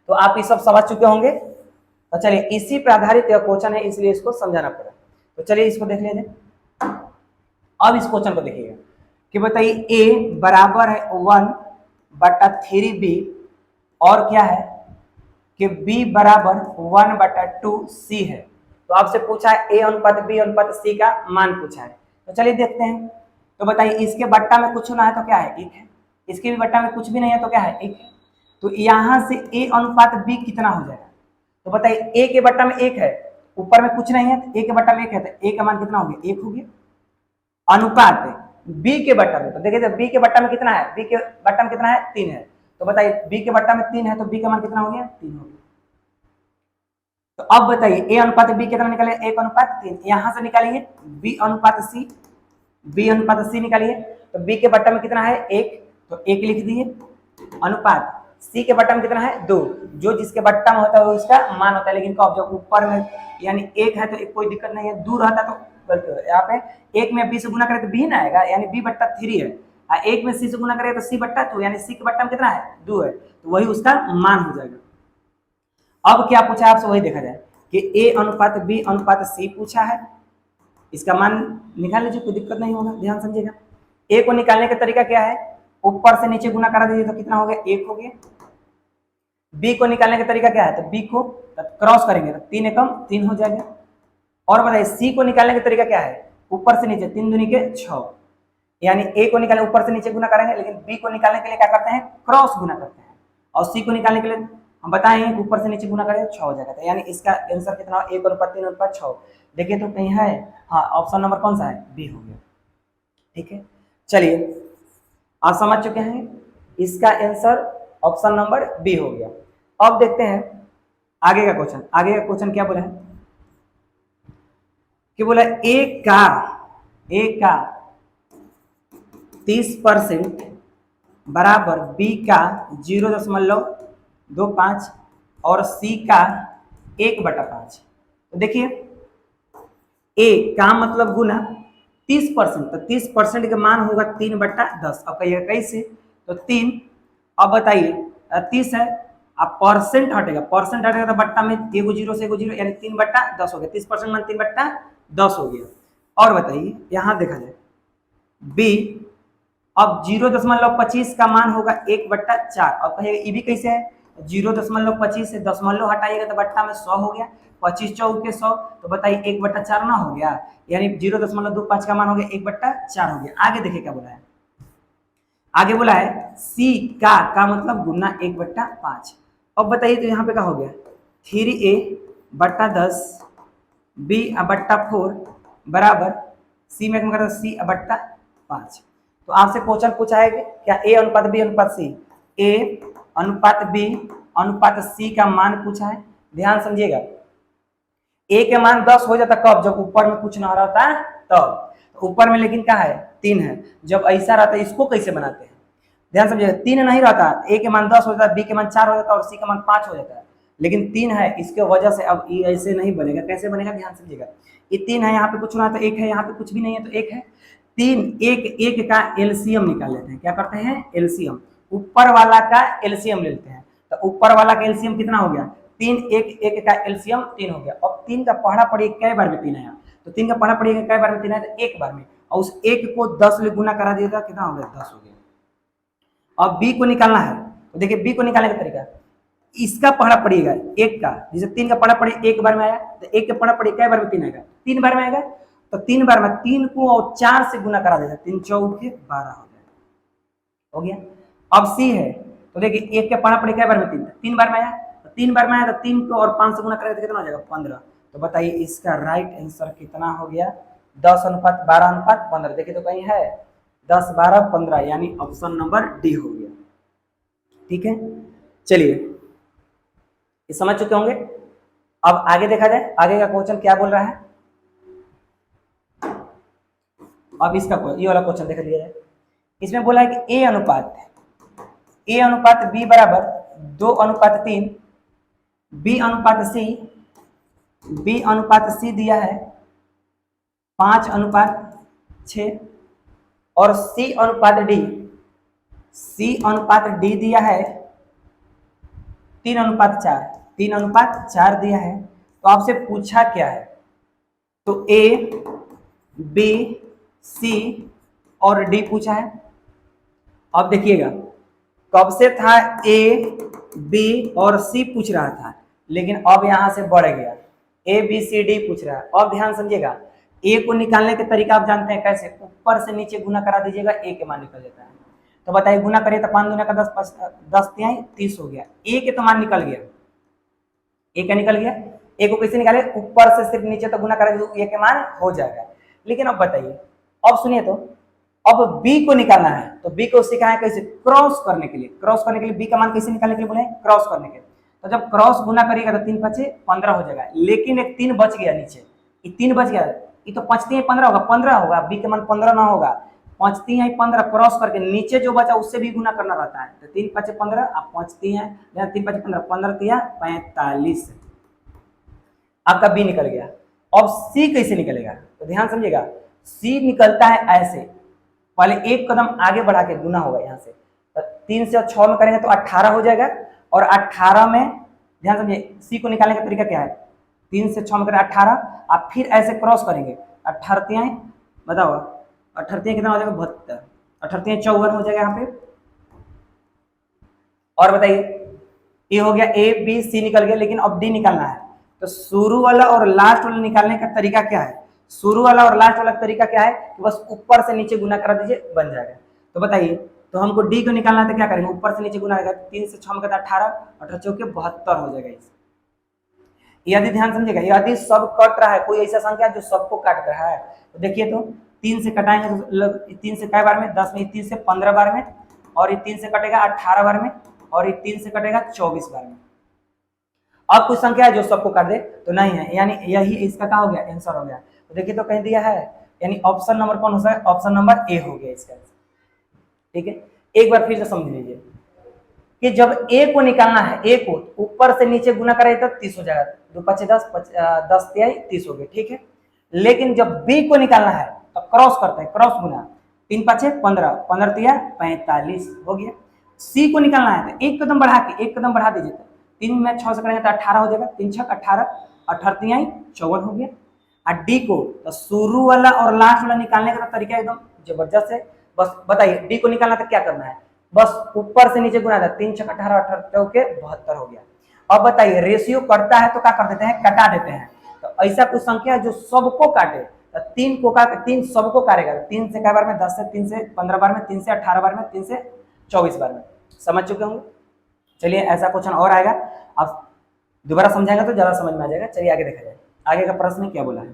तो आप ये सब समझ चुके होंगे। तो चलिए इसी पर आधारित यह क्वेश्चन है, इसलिए इसको समझाना पड़ा। तो चलिए इसको देख लीजिए। अब इस क्वेश्चन को देखिएगा कि बताइए a बराबर है 1/3b और क्या है कि b बराबर 1/2c है। तो आपसे पूछा है a अनुपात b अनुपात c का मान पूछा है। तो चलिए देखते हैं। तो बताइए इसके बट्टा में कुछ ना है तो क्या है, 1 है। इसके भी बट्टा में कुछ भी नहीं है तो क्या है, 1 है। तो यहाँ से a अनुपात b कितना हो जाएगा। तो बताइए a के बट्टा में 1 है, ऊपर में कुछ नहीं है, तो a के बट्टा में 1 है, तो a का मान कितना हो गया, 1 हो गया। अनुपात b के बट्टा में, तो देखिए b के बट्टा में कितना है, b के बट्टा में कितना है, 3 है। तो बताइए b के बट्टा में 3 है तो b का मान कितना हो गया, 3 हो गया। तो अब बताइए a अनुपात b कितना निकालिए, 1:3। यहां से निकालिए b अनुपात c निकालिए। तो b के बट्टा में कितना है, 1, तो 1 लिख दिए। अनुपात c के बट्टा में कितना है, 2। जो जिसके बट्टा में होता है वो उसका मान होता है। लेकिन कब जब ऊपर में यानी 1 है तो कोई दिक्कत नहीं है, दूर रहता तो गलती हो। यहाँ पे 1 में b से गुना करें तो b ना आएगा, यानी b/3 है। 1 में c से गुना करें तो c/2, यानी c के बट्टा में कितना है, 2 है, तो वही उसका मान हो जाएगा। अब क्या पूछा है आपसे वही देखा जाए कि a अनुपात b अनुपात c पूछा है, इसका मान निकाल लीजिए, कोई दिक्कत नहीं होगा। ध्यान समझिएगा a को निकालने का तरीका क्या है, ऊपर से नीचे गुना करा दीजिए तो कितना हो गया, 1 हो गया। b को निकालने का तरीका क्या है, तो b को क्रॉस करेंगे तो 3 एकम 3 हो जाएगा। और बताइए c को निकालने का तरीका क्या है, ऊपर से नीचे 3 दूनी के 6, यानी a को निकालने ऊपर से नीचे गुना करेंगे। लेकिन b को निकालने के लिए क्या करते हैं, क्रॉस गुना करते हैं। और c को निकालने के लिए हम बताएं ऊपर से नीचे गुना करें 6 हो जाएगा। तो यानी इसका आंसर कितना, 1:3:6। देखिए तो कहीं है, हाँ ऑप्शन नंबर कौन सा है, बी हो गया। ठीक है, चलिए आप समझ चुके हैं, इसका आंसर ऑप्शन नंबर बी हो गया। अब देखते हैं आगे का क्वेश्चन। आगे का क्वेश्चन क्या बोला है कि बोला ए का 30% बराबर बी का 0.25 और सी का 1/5। तो देखिए ए का मतलब गुना 30%, तो 30% का मान होगा 3/10। अब कहिएगा कैसे, तो 3। अब बताइए 30 है, अब परसेंट हटेगा तो बट्टा में एगो 0 से एगो 0, यानी 3/10 हो गया। 30% मान 3/10 हो गया। और बताइए यहाँ देखा जाए बी, अब 0.25 का मान होगा 1/4। अब कहिएगा ये भी कैसे है, 0.25 से दशमलव हटाइएगा तो बट्टा में 100 हो गया, 25 चौक के 100, तो बताइए 1/4 ना हो गया, यानी 0.25 का मान हो गया 1/4 हो गया। आगे देखिए क्या बोला है, आगे बोला है सी का मतलब गुना 1/5। अब बताइए तो यहाँ पे क्या हो गया, 3a/10 b/4 बराबर सी में c/5। तो आपसे क्वेश्चन पूछा है कि क्या ए अनुपात बी अनुपात सी, ए अनुपात बी अनुपात सी का मान पूछा है। ध्यान समझिएगा, ए के मान 10 हो जाता कब, जब ऊपर में कुछ ना रहता तब। तो ऊपर में लेकिन क्या है 3 है, जब ऐसा रहता है इसको कैसे बनाते हैं, ध्यान समझिएगा। 3 नहीं रहता, ए के मान 10 हो जाता है, बी के मान 4 हो जाता है और सी का मान 5 हो जाता है, लेकिन 3 है, इसके वजह से अब ये ऐसे नहीं बनेगा। कैसे बनेगा, ध्यान समझिएगा। ये 3 है, यहाँ पे कुछ ना तो 1 है, यहाँ पे कुछ भी नहीं है तो 1 है। 3 एक का एलसीएम निकाल लेते हैं। क्या करते हैं, एलसीएम, ऊपर वाला का एलसीएम ले लेते हैं। तो ऊपर वाला का एलसीएम कितना हो गया 3, एक का एलसीएम 3 हो गया। अब 3 का पढ़ा पढ़ी कै बार में 3 आया, तो 3 का पढ़ा पढ़ी कै बार में 3 आया, तो एक बार में, और उस एक को 10 से गुना करा दिया, कितना हो गया 10 हो गया। अब बी को निकालना है, तो देखिए बी को निकालने का तरीका, इसका पढ़ा पड़ेगा एक का, जैसे 3 का पढ़ा पड़े एक बार में आया, तो एक का पढ़ा पड़े कै बार में 3 आएगा, 3 बार में आएगा। तो 3 बार में 3 को और 4 से गुना करा देगा, 3 चौके 12 हो जाएगा, हो गया। अब सी है, तो देखिए एक का पढ़ा पड़े कै बार में 3 बार में आया, तो 3 बार में आया, तो 3 को और 5 से गुना करेगा तो कितना हो जाएगा 15। तो बताइए इसका राइट आंसर कितना हो गया, 10 अनुपात 12 अनुपात 15। देखिए तो कहीं है 10 12 15, यानी ऑप्शन नंबर डी हो गया। ठीक है, चलिए ये समझ चुके होंगे। अब आगे देखा जाए, आगे का क्वेश्चन क्या बोल रहा है। अब इसका ये वाला क्वेश्चन देख लिया जाए। इसमें बोला है कि ए अनुपात बी बराबर 2 अनुपात 3, बी अनुपात सी दिया है 5 अनुपात 6, और सी अनुपात डी दिया है 3 अनुपात 4 दिया है। तो आपसे पूछा क्या है, तो ए बी सी और डी पूछा है। अब देखिएगा कब से था ए बी और सी पूछ रहा था, लेकिन अब यहां से बढ़ गया ए बी सी डी पूछ रहा है। अब ध्यान समझिएगा, ए को निकालने के तरीका आप जानते हैं कैसे, ऊपर से नीचे गुना करा दीजिएगा, ए के मान निकल जाता है। तो बताइए गुना करिए, तो 5 दूना का 10, 10 तिहाई 30 हो गया। ए के तो मान निकल गया, ए का निकल गया। ए को कैसे निकाले, ऊपर से सिर्फ नीचे तो गुना करा दीजिए, ए के मान हो जाएगा। लेकिन अब बताइए, अब सुनिए, तो अब बी को निकालना है, तो बी को सिखाएं कैसे, क्रॉस करने के लिए बी का मान कैसे निकालने के लिए बोले, क्रॉस करने के लिए। तो जब क्रॉस गुना करिएगा तो 3 5 15 हो जाएगा, लेकिन एक 3 बच गया नीचे, ये 3 बच गया, ये तो 5 3 15 होगा, 15 होगा, बी का मान 15 ना होगा, 5 3 15, क्रॉस करके नीचे जो बचा उससे भी गुना करना रहता है। तो 3 5 15, आप 5 3 3 5 15, 15 3 45, आपका बी निकल गया। अब सी कैसे निकलेगा, तो ध्यान समझिएगा, सी निकलता है ऐसे, पहले एक कदम आगे बढ़ा के गुना होगा यहाँ से, तो 3 से 6 में करेंगे तो 18 हो जाएगा, और 18 में ध्यान समझिए सी को निकालने का तरीका क्या है, 3 से 6 में करें 18, आप फिर ऐसे क्रॉस करेंगे, 18 तिहाई बताओ, 18 तिहाई कितना हो जाएगा 72, 18 तिहाई 54 हो जाएगा यहाँ पे। और बताइए ये हो गया ए बी सी निकल गया, लेकिन अब डी निकालना है। तो शुरू वाला और लास्ट वाला निकालने का तरीका क्या है, शुरू वाला और लास्ट वाला तरीका क्या है कि बस ऊपर से नीचे गुना करा दीजिए, बन जाएगा। तो बताइए, तो हमको डी को निकालना है तो क्या करेंगे, ऊपर से नीचे गुना करेगा, 3 से 6 में करता 18, 18 चौके 72 हो जाएगा। यदि ध्यान समझिएगा, यदि सब कट रहा है, कोई ऐसा संख्या जो सबको काट रहा है, तो देखिए तो 3 से कटाएंगे तो 3 से कई बार में 10 में, 3 से 15 बार में, और ये 3 से कटेगा 18 बार में, और ये 3 से कटेगा 24 बार में। अब कुछ संख्या है जो सबको काट दे, तो नहीं है, यानी यही इसका क्या हो गया, आंसर हो गया। तो देखिए तो कहीं दिया है, यानी ऑप्शन नंबर कौन हो सकता है, ऑप्शन नंबर ए हो गया इसका। ठीक है, एक बार फिर से समझ लीजिए कि जब ए को निकालना है, ए को ऊपर से नीचे गुना करें तो 30 हो जाएगा, 2 5 10, 10 तिहाई 30 हो गए, ठीक है। लेकिन जब बी को निकालना है तो क्रॉस करते हैं, क्रॉस गुना, 3 5 15, 15 तिहाई 45 हो गया। सी को निकालना है तो एक कदम बढ़ा के, एक कदम बढ़ा दीजिए, 3 में 6 से करेंगे तो 18 हो जाएगा, 3 6 18, 18 तिहाई 54 हो गया। और डी को तो शुरू वाला और लास्ट वाला निकालने का तरीका एकदम जबरदस्त है। बस बताइए डी को निकालना तो क्या करना है, बस ऊपर से नीचे गुना था, 3 6 18, 18 चौके 72 हो गया। अब बताइए रेशियो करता है तो क्या कर देते हैं, कटा देते हैं। तो ऐसा कुछ संख्या जो सबको काटे, तो 3 को काटे, 3 सबको काटेगा, 3 से कई बार में 10 से, 3 से 15 बार में, 3 से 18 बार में, 3 से 24 बार में। समझ चुके होंगे। चलिए ऐसा क्वेश्चन और आएगा, आप दोबारा समझाएंगे तो ज्यादा समझ में आ जाएगा। चलिए आगे देखा जाए, आगे का प्रश्न क्या बोला है।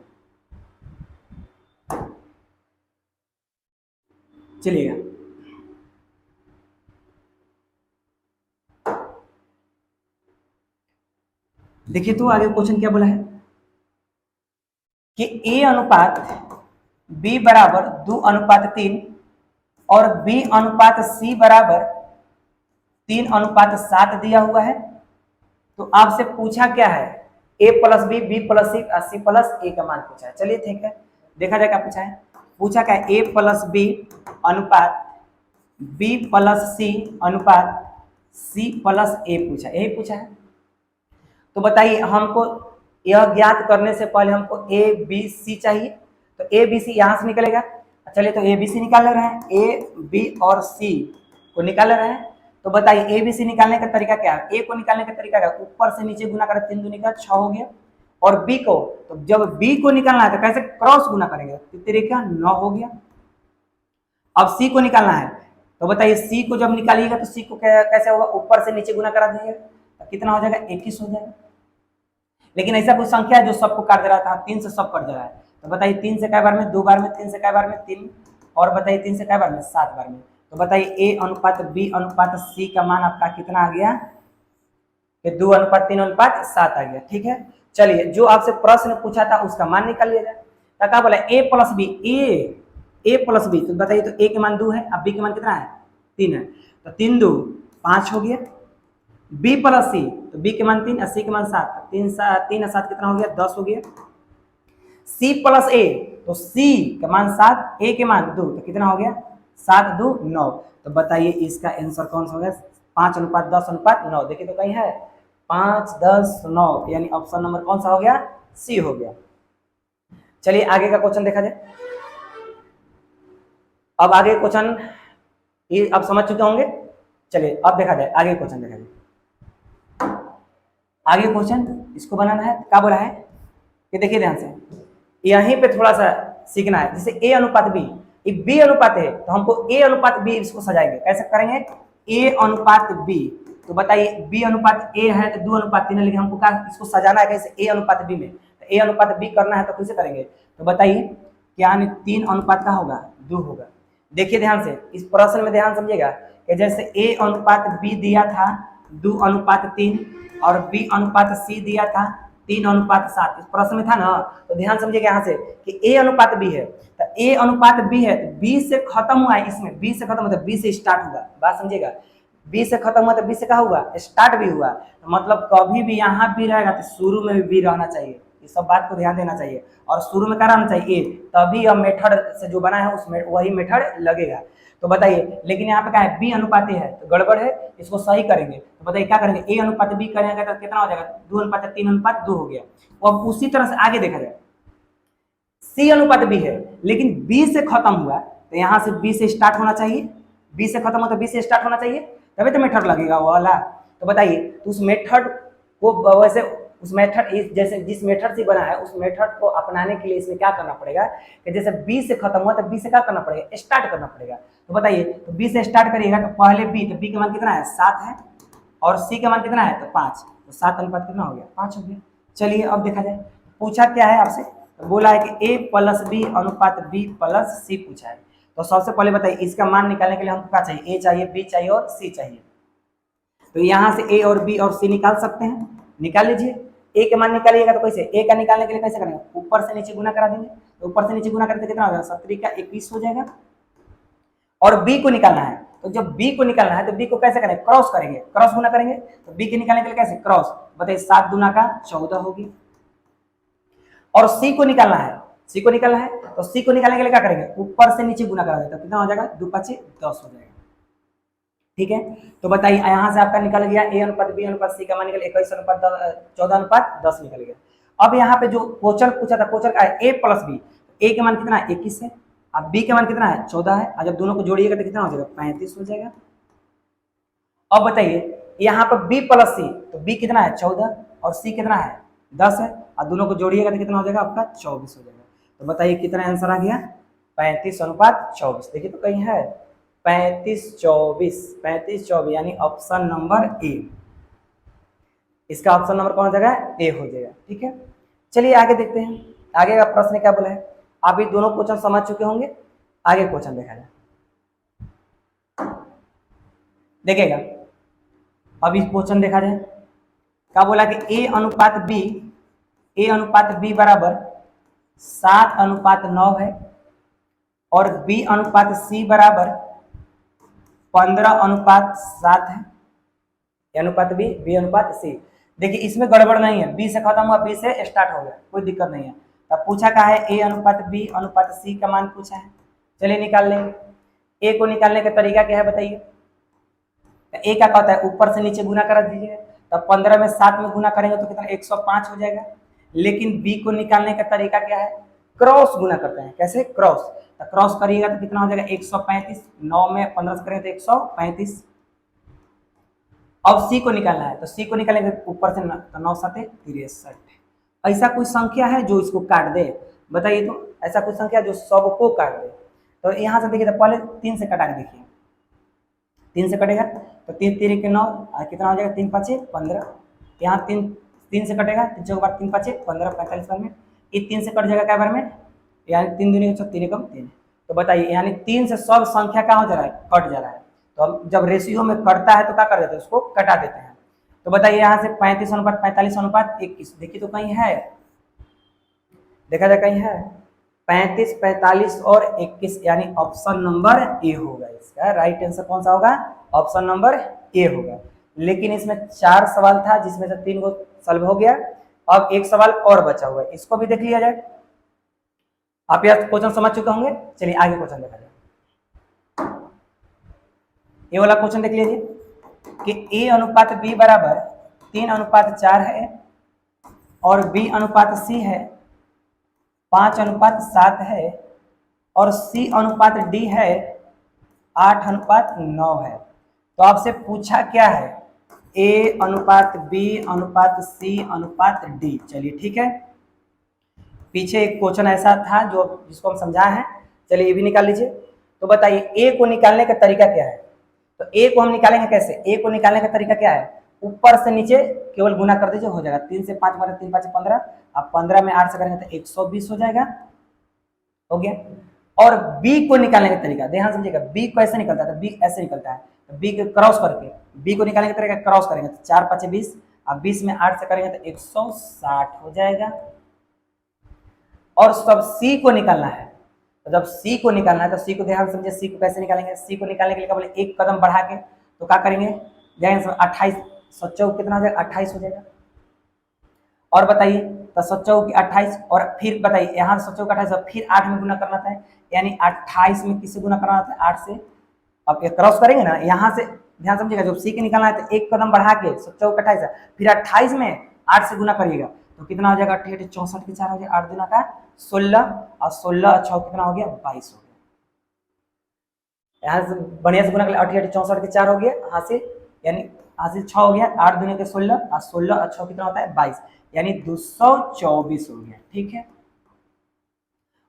चलिएगा, देखिए तो आगे क्वेश्चन क्या बोला है कि ए अनुपात बी बराबर 2:3 और बी अनुपात सी बराबर 3:7 दिया हुआ है। तो आपसे पूछा क्या है, ए प्लस बी, बी प्लस सी, सी प्लस ए का मान पूछा है। चलिए ठीक है, देखा जाए क्या पूछा है। पूछा क्या है, ए प्लस बी अनुपात बी प्लस सी अनुपात सी प्लस ए पूछा, यही पूछा है। तो बताइए हमको यह ज्ञात करने से पहले हमको ए बी सी चाहिए, तो ए बी सी यहां से निकलेगा। चलिए तो ए बी सी निकाल रहे हैं, ए बी और सी को निकाल रहे हैं। तो बताइए ए बी सी निकालने का तरीका क्या है, ए को निकालने का तरीका क्या है, ऊपर से नीचे गुना करें, 3 दूनी का 6 हो गया। और बी को, तो जब बी को निकालना है तो कैसे क्रॉस गुना करेंगे, तो तरीका 9 हो गया। अब सी को निकालना है, तो बताइए सी को जब निकालिएगा तो सी को कैसे होगा, ऊपर से नीचे गुना करा दीजिएगा, तो कितना हो जाएगा, 21 हो जाएगा। लेकिन ऐसा कोई संख्या है जो सबको काट दे रहा था, 3 से सब कट जा रहा है। तो बताइए 3 से कई बार में, 2 बार में, 3 से कई बार में, 3, और बताइए 3 से कई बार में, 7 बार में। तो बताइए ए अनुपात बी अनुपात सी का मान आपका कितना आ गया, 2:3:7 आ गया। ठीक है, चलिए जो आपसे प्रश्न पूछा था उसका मान निकाल लिया जाए। तो क्या बोला, ए प्लस बी, ए प्लस बी, तो बताइए तो ए के मान 2 है, अब बी के मान कितना है, 3 है। तो 3 2 5 हो गया। बी प्लस सी, तो बी के मान 3 और सी के मान 7, 3 और 7 कितना हो गया, 10 हो गया। सी प्लस ए, तो सी का मान 7, ए के मान 2, तो कितना हो गया, 7 2 9। तो बताइए इसका आंसर कौन सा हो गया, 5:10:9। देखिए तो कहीं है 5 10 9, यानी ऑप्शन नंबर कौन सा हो गया, सी हो गया। चलिए आगे का क्वेश्चन देखा जाए। अब आगे क्वेश्चन ये आप समझ चुके होंगे। चलिए अब देखा जाए, आगे क्वेश्चन देखा जाए। आगे क्वेश्चन इसको बनाना है, क्या बोला है कि देखिए ध्यान से, यहीं पे थोड़ा सा सीखना है। जैसे ए अनुपात बी, ये बी अनुपात है, तो हमको ए अनुपात बी इसको सजाएंगे, कैसे करेंगे, ए अनुपात बी। तो बताइए बी अनुपात ए है तो 2:3 है, लेकिन हमको क्या इसको सजाना है कैसे, ए अनुपात बी में। तो ए अनुपात बी करना है तो कैसे करेंगे, तो बताइए क्या 3 अनुपात का होगा, 2 होगा। देखिए ध्यान से, इस प्रश्न में ध्यान समझिएगा कि जैसे ए अनुपात बी दिया था 2:3 और बी अनुपात सी दिया था 3:7, इस प्रश्न में था ना। तो ध्यान समझिएगा यहाँ से कि ए अनुपात बी है, तो ए अनुपात बी है, तो बी से खत्म हुआ है, इसमें बी से खत्म, मतलब बी से स्टार्ट हुआ, बात समझिएगा, बी से खत्म हुआ तो बी से क्या हुआ, स्टार्ट भी हुआ। तो मतलब कभी भी यहाँ बी रहेगा तो शुरू में भी बी रहना चाहिए, ये सब बात को ध्यान देना चाहिए। और शुरू में क्या रहना चाहिए, ए, तभी अब मेथड से जो बना है उसमें वही मेथड लगेगा। तो बताइए, लेकिन यहाँ पे क्या है, बी अनुपात है तो गड़बड़ है, इसको सही करेंगे। तो बताइए क्या करेंगे, ए अनुपात बी करेंगे तो कितना हो जाएगा, 2:3:2 हो गया। अब उसी तरह से आगे देखा जाए, सी अनुपात बी है लेकिन बी से खत्म हुआ, तो यहाँ से बी से स्टार्ट होना चाहिए, बी से खत्म हो तो बी से स्टार्ट होना चाहिए, तभी तो मेथड लगेगा वो वाला। तो बताइए तो उस मेथड को वैसे उस मेथड जैसे जिस मेथड से बना है उस मेथड को अपनाने के लिए इसमें क्या करना पड़ेगा कि जैसे बी से खत्म हुआ तो बी से क्या करना पड़ेगा, स्टार्ट करना पड़ेगा। तो बताइए तो बी से स्टार्ट करिएगा तो पहले बी, तो बी का मान कितना है, 7 है, और सी का मान कितना है, तो 5, तो 7 अनुपात कितना हो गया, 5 हो गया। चलिए अब देखा जाए, पूछा क्या है आपसे, तो बोला है कि ए प्लस बी अनुपात बी प्लस सी पूछा है। तो सबसे पहले बताइए इसका मान निकालने के लिए हमको क्या चाहिए, ए चाहिए, बी चाहिए और सी चाहिए। तो यहाँ से ए और बी और सी निकाल सकते हैं, निकाल लीजिए। ए के मान निकालिएगा तो कैसे, ए का निकालने के लिए कैसे करेंगे, ऊपर से नीचे गुना करा देंगे, तो ऊपर से नीचे गुना करते कितना हो जाएगा, 17 का 21 हो जाएगा। और बी को निकालना है, तो जब बी को निकालना है तो बी को कैसे करेंगे, क्रॉस करेंगे, क्रॉस गुना करेंगे। तो बी के निकालने के लिए कैसे, क्रॉस, बताइए 7 दूना का 14 होगी। और सी को निकालना है, सी को निकालना है तो सी को निकालने के लिए क्या करेंगे, ऊपर से नीचे गुना करा देते, तो कितना हो जाएगा, 2 5 10 हो जाएगा। ठीक है, तो बताइए यहाँ से आपका निकल गया ए अनुपात बी अनुपात सी का मान निकल 21:14:10 निकल गया। अब यहाँ पे जो क्वेश्चन पूछा था, क्वेश्चन का है ए प्लस बी, ए के मान कितना है, 21 है, अब बी के मान कितना है, 14 है, और जब दोनों को जोड़िएगा तो कितना हो जाएगा, 35 हो जाएगा। अब बताइए यहाँ पर बी प्लस सी, तो बी कितना है, 14, और सी कितना है, 10 है, और दोनों को जोड़िएगा तो कितना हो जाएगा आपका, 24 हो जाएगा। तो बताइए कितना आंसर आ गया, 35:24। देखिए तो कहीं है 35:24 यानी ऑप्शन नंबर ए, इसका ऑप्शन नंबर कौन हो जाएगा, ए हो जाएगा। ठीक है, चलिए आगे देखते हैं, आगे का प्रश्न क्या बोला है। आप ये दोनों क्वेश्चन समझ चुके होंगे, आगे क्वेश्चन देखा जाए। देखिएगा, अब इस क्वेश्चन देखा जाए, क्या बोला कि ए अनुपात बी बराबर 7:9 है और बी अनुपात सी बराबर 15:7 है। अनुपात बी अनुपात सी। देखिए इसमें गड़बड़ नहीं है, बी से खत्म हुआ, बी से स्टार्ट हो गया, कोई दिक्कत नहीं है। तब पूछा क्या है, ए अनुपात बी अनुपात सी का मान पूछा है। चलिए निकाल लेंगे। ए को निकालने का तरीका क्या है बताइए। ए क्या कहता है, ऊपर से नीचे गुना कर दीजिए, तब 15 में 7 में गुना करेंगे तो कितना 105 हो जाएगा। लेकिन बी को निकालने का तरीका क्या है, क्रॉस गुना करते हैं। कैसे, क्रॉस। तो क्रॉस करिएगा तो कितना हो जाएगा 135, 9 में 15 से करेंगे तो 135। अब सी को निकालना है, तो सी को निकालेंगे ऊपर से 9 7 63। ऐसा कोई संख्या है जो इसको काट दे, बताइए तो। ऐसा कोई संख्या जो सबको काट दे। तो यहाँ से देखिए, तो पहले 3 से कटा के देखिए, 3 से कटेगा तो 3 3 के 9, कितना हो जाएगा 3 5 15। यहाँ 3 से कटेगा, 3 चौक बार 3 5 15, 45 बार में ये 3 से कट जाएगा क्या बार में, यानी 3 दूनी 3 कम 3। तो बताइए, यानी 3 से सब संख्या कहाँ हो जा रहा है, कट जा रहा है। तो हम जब रेशियो में कटता है तो क्या कर देते हैं, उसको कटा देते हैं। तो बताइए यहाँ से 35:45:21, देखिए तो कहीं है, देखा जाए कहीं है 35, 45 और 21, यानी ऑप्शन नंबर ए होगा। इसका राइट आंसर कौन सा होगा, ऑप्शन नंबर ए होगा। लेकिन इसमें 4 सवाल था जिसमें से 3 को सॉल्व हो गया। अब एक सवाल और बचा हुआ है, इसको भी देख लिया जाए। आप यह क्वेश्चन समझ चुके होंगे। चलिए आगे क्वेश्चन देखा जाए। ये वाला क्वेश्चन देख लीजिए कि ए अनुपात बी बराबर 3:4 है और बी अनुपात सी है 5:7 है और सी अनुपात डी है 8:9 है। तो आपसे पूछा क्या है, ए अनुपात बी अनुपात सी अनुपात डी। चलिए ठीक है, पीछे एक क्वेश्चन ऐसा था जो जिसको हम समझाए हैं, चलिए ये भी निकाल लीजिए। तो बताइए ए को निकालने का तरीका क्या है। तो ए को हम निकालेंगे कैसे, ए को निकालने का तरीका क्या है, ऊपर से नीचे केवल गुना कर दीजिए, हो जाएगा। 3 से 5 मारे 3 5 15, अब 15 में 8 से करेंगे तो 120 हो जाएगा, हो गया। और बी को निकालने का तरीका ध्यान समझिएगा, बी कैसे निकलता है, तो बी ऐसे निकलता है। तो बी को क्रॉस करके बी को निकालने का तरीका क्रॉस करेंगे तो 4 5 20, अब 20 में 8 से करेंगे तो 160 हो जाएगा। और सब सी को निकालना है, तो जब सी को निकालना है तो सी को ध्यान समझिए, सी को कैसे निकालेंगे। सी को निकालने के लिए क्या बोले, एक कदम बढ़ा के, तो क्या करेंगे, जाएंगे 28 7 कितना हो जाएगा 28 हो जाएगा। और बताइए, तो 7 28, और फिर बताइए यहाँ से 7 28 और फिर 8 में गुना करना था, यानी 28 में किससे गुना करना था, 8 से। अब ये क्रॉस करेंगे ना, यहाँ से ध्यान समझिएगा, जब सी के निकालना है तो एक कदम बढ़ा के 7 28 फिर 28 में 8 से गुना करिएगा तो कितना हो जाएगा 68 64 के 4 हो जाएगा, 8 दुना का 16 और 16 6 कितना हो गया 22 हो गया। यहाँ से बढ़िया से गुना कर 68 64 के 4 हो गया, यहाँ से यानी यहाँ से 6 हो गया, 8 दुने के 16 और 16 और 6 कितना होता है 22, यानी 224 हो गया। ठीक है,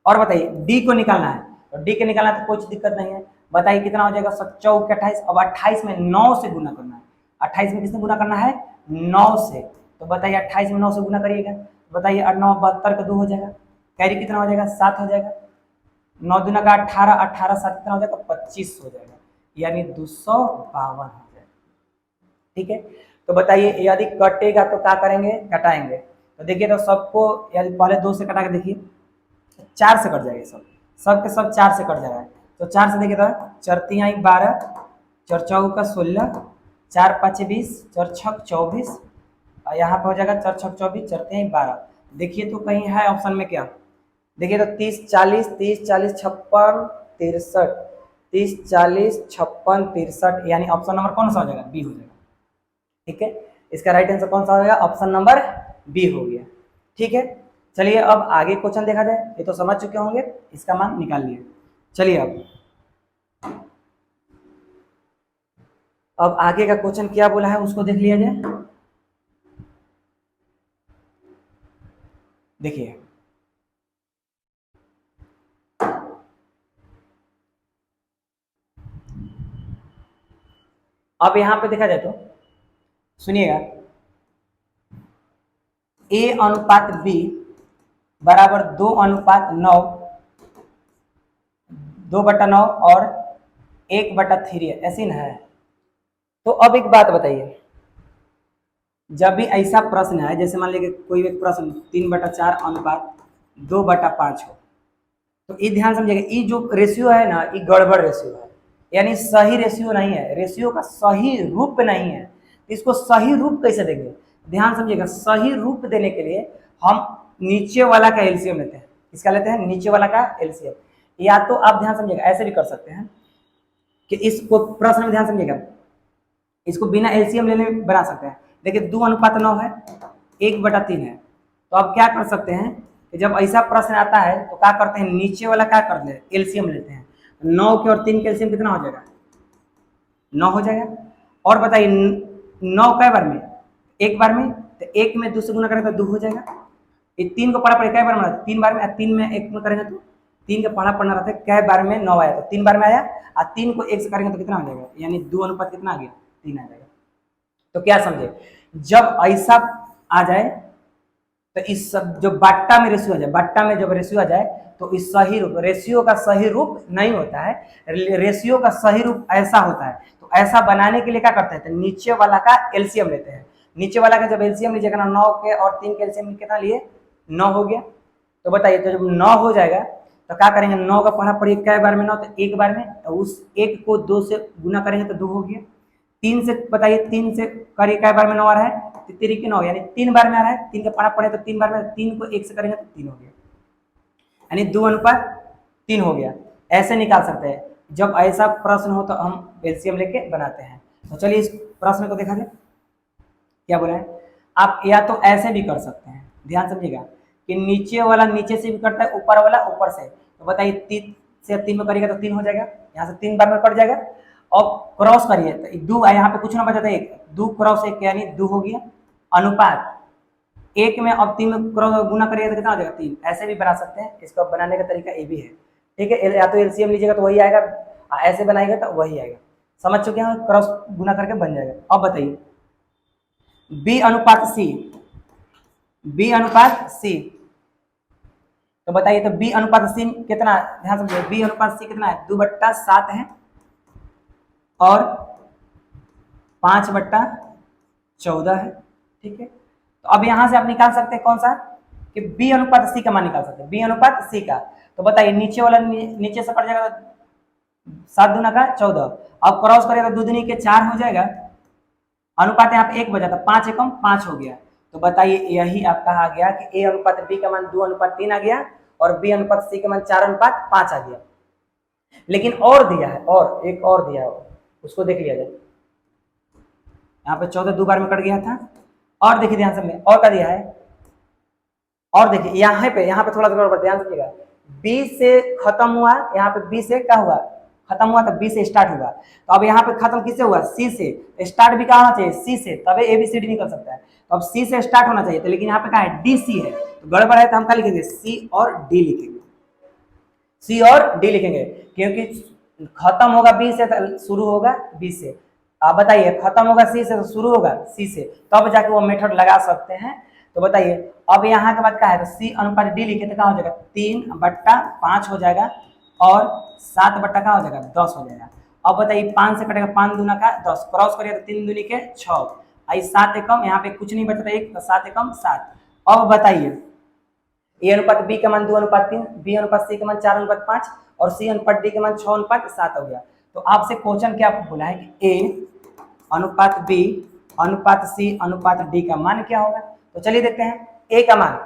और बताइए डी को निकालना है, तो डी के निकालना है तो कोई दिक्कत नहीं है। बताइए कितना हो जाएगा 7 के 28, अब 28 में 9 से गुना करना है। 28 में किससे गुना करना है, 9 से। तो बताइए 28 में 9 से गुना करिएगा, बताइए 8 9 72 का 2 हो जाएगा, कैरी कितना हो जाएगा 7 हो जाएगा, 9 दुना का 18, 18 7 कितना हो जाएगा 25 हो जाएगा, यानी 252 हो जाएगा। ठीक है, तो बताइए यदि कटेगा तो क्या करेंगे, घटाएंगे। तो देखिए, तो सबको यदि पहले 2 से कटा के देखिए, 4 से कट जाएगा, सब के सब 4 से कट जा रहा है। तो 4 से देखिए, तो 4 3 12, 4 4 16, 4 5 20, 4 6 24, और यहाँ पे हो जाएगा 4 6 24, 4 3 12। देखिए तो कहीं है ऑप्शन में क्या, देखिए तो 30 40 30 40 56 63, 30 40 56 63, यानी ऑप्शन नंबर कौन सा हो जाएगा, बी हो जाएगा। ठीक है, इसका राइट आंसर कौन सा हो जाएगा, ऑप्शन नंबर बी हो गया। ठीक है, चलिए अब आगे क्वेश्चन देखा जाए। ये तो समझ चुके होंगे, इसका मान निकाल लिए। चलिए अब आगे का क्वेश्चन क्या बोला है उसको देख लिया जाए। देखिए अब यहां पे देखा जाए तो सुनिएगा, ए अनुपात बी बराबर 2:9, 2/9 और 1/3 ऐसी ना है। तो अब एक बात बताइए, जब भी ऐसा प्रश्न है, जैसे मान लीजिए कोई एक प्रश्न 3/4 अनुपात 2/5 हो, तो ये ध्यान समझिएगा, ये जो रेशियो है ना, ये गड़बड़ रेशियो है, यानी सही रेशियो नहीं है, रेशियो का सही रूप नहीं है। तो इसको सही रूप कैसे देंगे, ध्यान समझिएगा, सही रूप देने के लिए हम नीचे वाला का एलसीएम लेते हैं। किसका लेते हैं, नीचे वाला का एलसीएम। या तो आप ध्यान समझिएगा ऐसे भी कर सकते हैं कि इसको प्रश्न में ध्यान समझिएगा, इसको बिना एलसीएम लेने बना सकते हैं। देखिए 2:9 है, 1/3 है, तो आप क्या कर सकते हैं कि जब ऐसा प्रश्न आता है तो क्या करते हैं, नीचे वाला क्या करते हैं, एलसीएम लेते हैं। 9 के और 3 के एलसीएम कितना हो जाएगा, 9 हो जाएगा। और बताइए 9 कै बार में, एक बार में, तो 1 में 2 से गुना करेंगे तो 2 हो जाएगा। ये 3 को पढ़ा पड़े कै बार में, 3 बार में, 3 में 1 में करेंगे तो 3 का पढ़ा पढ़ना रहता है, कै बार में 9 आया, तो 3 बार में आया, और 3 को 1 से करेंगे तो कितना हो जाएगा, यानी 2 अनुपात कितना आ गया, 3 आ जाएगा। तो क्या समझे, जब ऐसा आ जाए तो इस सब जो बाट्टा में रेशियो आ जाए, बाट्टा में जब रेशियो आ जाए तो इस सही रूप, रेशियो का सही रूप नहीं होता है, रेशियो का सही रूप ऐसा होता है। तो ऐसा बनाने के लिए क्या करते हैं, तो नीचे वाला का एलसीएम लेते हैं। नीचे वाला का जब एलसीएम लीजिएगा ना, 9 के और 3 के एलसीएम कितना लिए, 9 हो गया। तो बताइए, तो जब 9 हो जाएगा तो क्या करेंगे, 9 का पढ़ा पढ़िए कै बार में, 9 तो एक बार में, तो उस एक को 2 से गुना करेंगे तो 2 हो गया। 3 से बताइए, 3 से करिए कै बार में 9 आ रहा है, 3 के 9, यानी 3 बार में आ रहा है। 3 का पढ़ा पड़े तो 3 बार में, 3 को 1 से करेंगे तो 3 हो गया, यानी 2:3 हो गया। ऐसे निकाल सकते हैं। जब ऐसा प्रश्न हो तो हम एलसीएम लेके बनाते हैं। तो चलिए इस प्रश्न को देखा जाए, क्या बोला है। आप या तो ऐसे भी कर सकते हैं, ध्यान समझिएगा, कि नीचे वाला नीचे से भी करता है, ऊपर वाला ऊपर से। तो बताइए 3 से 3 में करिएगा तो 3 हो जाएगा, यहाँ से 3 बार में कट जाएगा। और क्रॉस करिए तो 2, यहाँ पे कुछ ना बचा था, 1, 2 क्रॉस 1 यानी 2 हो गया। अनुपात 1 में अब 3 में क्रॉस गुना करिएगा तो कितना हो जाएगा, 3। ऐसे भी बना सकते हैं, इसको बनाने का तरीका ये भी है, ठीक है। या तो एलसीएम लीजिएगा तो वही आएगा, ऐसे बनाएगा तो वही आएगा। समझ चुके हैं, क्रॉस गुना करके बन जाएगा। अब बताइए बी अनुपात सी, बी अनुपात सी, तो बताइए तो बी अनुपात सी कितना, ध्यान समझिए, बी अनुपात सी कितना है, 2/7 है और 5/14 है, ठीक है। तो अब यहां से आप निकाल सकते हैं कौन सा, कि बी अनुपात सी का मान निकाल सकते हैं, बी अनुपात सी का। तो बताइए नीचे वाला नीचे से कट जाएगा, 7 दूना का 14, अब क्रॉस करेगा तो 2 दूनी के 4 हो जाएगा। अनुपात यहाँ पे 1 बचा था, 5 एकम 5 हो गया। तो बताइए यही आपका आ गया कि ए अनुपात बी का मान 2:3 आ गया और बी अनुपात सी का मान 4:5 आ गया। लेकिन और दिया है, और एक और दिया है, उसको देख लिया जाए। यहाँ पे 14 2 बार में कट गया था। और देखिए ध्यान से, और क्या दिया है, और देखिए यहाँ पे थोड़ा सा ध्यान समझिएगा, बी से खत्म हुआ, यहाँ पे बी से क्या हुआ, खत्म हुआ, तो बी से स्टार्ट हुआ। तो अब यहाँ पे खत्म किससे हुआ, सी से। स्टार्ट भी कहाँ होना चाहिए, सी से, तभी एबीसीडी निकल सकता है। तो अब सी से स्टार्ट होना चाहिए, तो लेकिन यहाँ पे कहाँ है, डी सी है, तो गड़बड़ है। तो हम क्या लिखेंगे, सी और डी लिखेंगे, सी और डी लिखेंगे, क्योंकि खत्म होगा बी से तो शुरू होगा बी से। आप बताइए, खत्म होगा सी से तो शुरू होगा सी से, तब जाके वो मेथड लगा सकते हैं। तो बताइए अब यहाँ के बाद क्या है, तो सी अनुपात डी लिखे तो क्या हो जाएगा, 3/5 हो जाएगा और 7 बट्टा का हो जाएगा 10 हो जाएगा। अब बताइए 5 से कटेगा, 5 दूना का 10, क्रॉस करिए तो 3 दूनी के 6, आई 7 एकम, यहाँ पे कुछ नहीं बचता 1, तो 7 एकम 7। अब बताइए ए अनुपात बी का मान 2:3, बी अनुपात सी का मान 4:5 और सी अनुपात डी का मान 6:7 हो गया। तो आपसे क्वेश्चन क्या बोला है कि ए अनुपात बी अनुपात सी अनुपात डी का मान क्या होगा। तो चलिए देखते हैं ए का मान।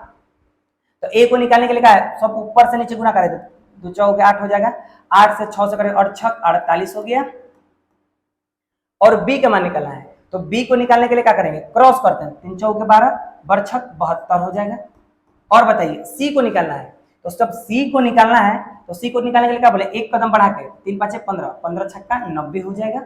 तो ए को निकालने के लिए क्या है, सब ऊपर से नीचे गुना करे तो 2 चौके 8 हो जाएगा, 8 से 6 से करें और 6 48 हो गया। और बी का मान निकालना है, तो बी को निकालने के लिए क्या करेंगे, क्रॉस करते हैं, 3 चौके 12 बरछक 72 हो जाएगा। और बताइए सी को निकालना है, तो जब सी को निकालना है तो सी को निकालने के लिए क्या बोले, एक कदम बढ़ा के 3 5 15, 15 छक्का 90 हो जाएगा।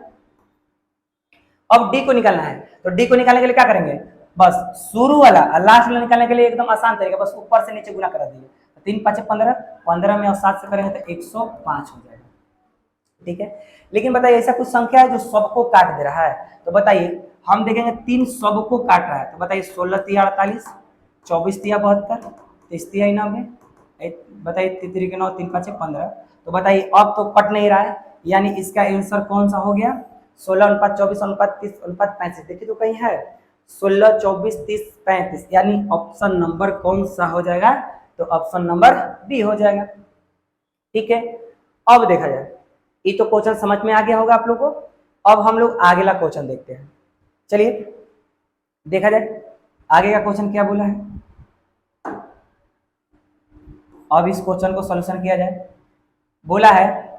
अब डी को निकालना है, तो डी को निकालने के लिए क्या करेंगे, बस शुरू वाला लास्ट वाला निकालने के लिए एकदम आसान तरीका, बस ऊपर से नीचे गुना कर दिए, 3 5 15, 15 में और 7 से करेंगे तो 105 हो जाएगा, ठीक है। लेकिन बताइए ऐसा कुछ संख्या है जो सबको काट दे रहा है, तो बताइए हम देखेंगे 3 सबको काट रहा है। तो बताइए 16 तिया 48, 24 तिया 72, 23 तिया 90, बताइए 3 के 9, 3 5 15। तो बताइए अब तो कट नहीं रहा है, यानी इसका आंसर कौन सा हो गया, 16:24:30:35। देखिए तो कहीं है 16, 24, 30, 35, यानी ऑप्शन नंबर कौन सा हो जाएगा? तो ऑप्शन नंबर बी हो जाएगा। ठीक है, अब देखा जाए, ये तो क्वेश्चन समझ में आ गया होगा आप लोगों को। अब हम लोग आगे का क्वेश्चन देखते हैं। चलिए देखा जाए आगे का क्वेश्चन क्या बोला है। अब इस क्वेश्चन को सॉल्यूशन किया जाए। बोला है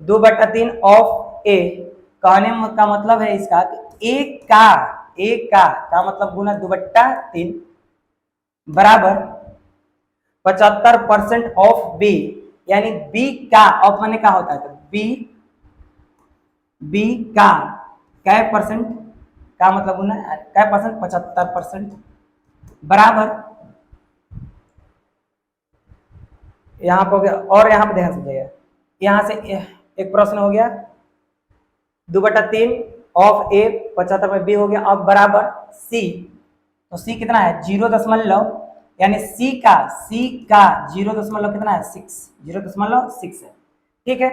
2/3 ऑफ ए, कहने का मतलब है इसका का मतलब गुना 2/3 बराबर 75% ऑफ बी, यानी बी का ऑफ माने का होता है, तो बी का कै परसेंट का मतलब गुना कै परसेंट 75% बराबर, यहाँ पर हो गया। और यहाँ पे ध्यान समझिएगा, यहाँ से एक प्रश्न हो गया 2/3 ऑफ ए 75 में बी हो गया। अब बराबर सी, तो सी कितना है 0, यानी सी का 0 कितना है 0.6 है। ठीक है,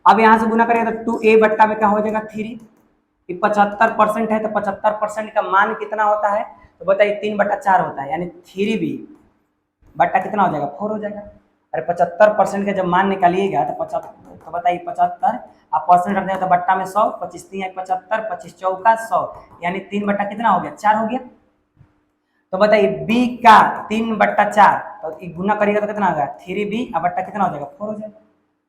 अब यहां से गुना करेंगे तो 2a बट्टा में क्या हो जाएगा 3। 75% है तो 75% का मान कितना होता है? तो बताइए 3/4 होता है, यानी 3b बट्टा कितना हो जाएगा 4 हो जाएगा। अरे 75% का जब मान निकालिएगा तो 75, तो बताइए 75 आप परसेंट रख दें तो बट्टा में 100, 25 3 75, 25 चौका 100, यानी 3 बट्टा कितना हो गया 4 हो गया। तो बताइए b का 3/4, तो गुना करिएगा तो कितना होगा 3b और बट्टा कितना हो जाएगा 4 हो जाएगा।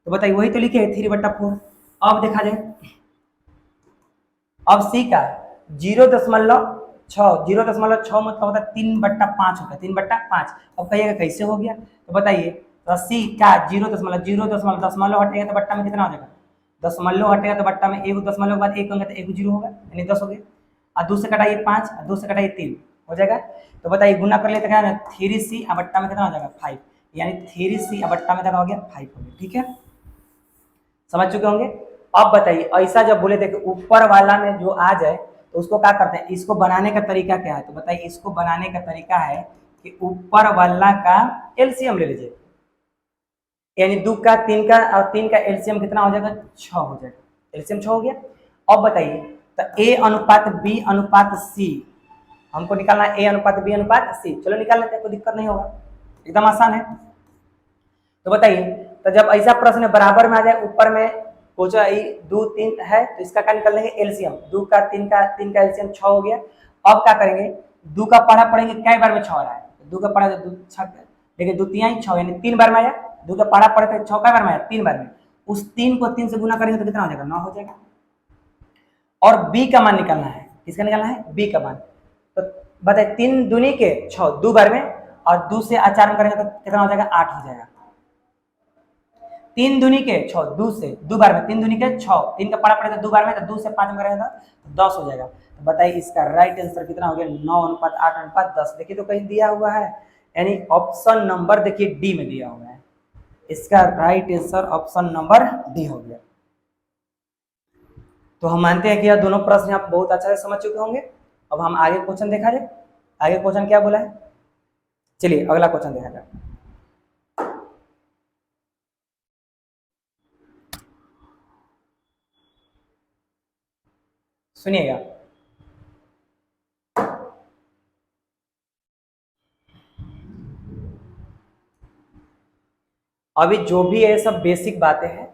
तो बताइए वही तो लिखे है 3/4। अब देखा जाए, अब सी का 0.6 मतलब होता है 3/5 होता है 3/5। अब कहिएगा कैसे हो गया? तो बताइए, तो सी का 0.0 हटेगा तो बट्टा में कितना हो जाएगा? दशमलव हटेगा तो बट्टा में एक दशमलव के बाद एक होगा तो एक 0 होगा, यानी 10 हो गया। और 2 से कटाइए 5 और 2 से कटाइए 3 हो जाएगा। तो बताइए गुना कर लेते हैं 3c और बट्टा में कितना हो जाएगा 5, यानी 3c और बट्टा में कितना हो गया 5 हो गया। ठीक है, समझ चुके होंगे। अब बताइए ऐसा जब बोले थे कि ऊपर वाला में जो आ जाए तो उसको क्या करते हैं? इसको बनाने का तरीका क्या है? तो बताइए इसको बनाने का तरीका है कि ऊपर वाला का एलसीएम ले लीजिए, यानी 2 का 3 का और 3 का एलसीएम कितना हो जाएगा 6 हो जाएगा। एलसीएम 6 हो गया। अब बताइए तो ए अनुपात बी अनुपात सी हमको निकालना है, ए अनुपात बी अनुपात सी। चलो निकाल लेते हैं, कोई दिक्कत नहीं होगा, एकदम आसान है। तो बताइए, तो जब ऐसा प्रश्न बराबर में आ जाए, ऊपर में पूछा 2 3 है तो इसका क्या निकाल लेंगे एलसीएम। 2 का 3 का एलसीएम 6 हो गया। अब क्या करेंगे 2 का पढ़ा पढ़ेंगे कई बार में 6 आ रहा है, 2 का पढ़ा 2 6 देखिए 2 3 6 यानी 3 बार में आया। 2 का पढ़ा पढ़े तो 6 कई बार में आया 3 बार में। उस 3 को 3 से गुना करेंगे तो कितना हो जाएगा 9 हो जाएगा। और बी का मान निकालना है, किसका निकालना है बी का मान। तो बताइए 3 दूनी के 6 2 बार में, और 2 से 4 में करेंगे तो कितना हो जाएगा 8 हो जाएगा। 3 दूनी के 6 2 से 2 बार में, 3 दूनी के 6, 3 का पढ़ा पड़ेगा 2 बार में, तो 2 से 5 में करेंगे तो 10 हो जाएगा। तो बताइए इसका राइट आंसर कितना हो गया 9:8:10। देखिए तो कहीं दिया हुआ है, यानी ऑप्शन नंबर देखिए डी में दिया हुआ है। इसका right answer option number D हो गया। तो हम मानते हैं कि यह दोनों प्रश्न आप बहुत अच्छा से समझ चुके होंगे। अब हम आगे क्वेश्चन देखा जाए, आगे क्वेश्चन क्या बोला है। चलिए अगला क्वेश्चन देखा जाए। सुनिएगा, अभी जो भी है सब बेसिक बातें हैं।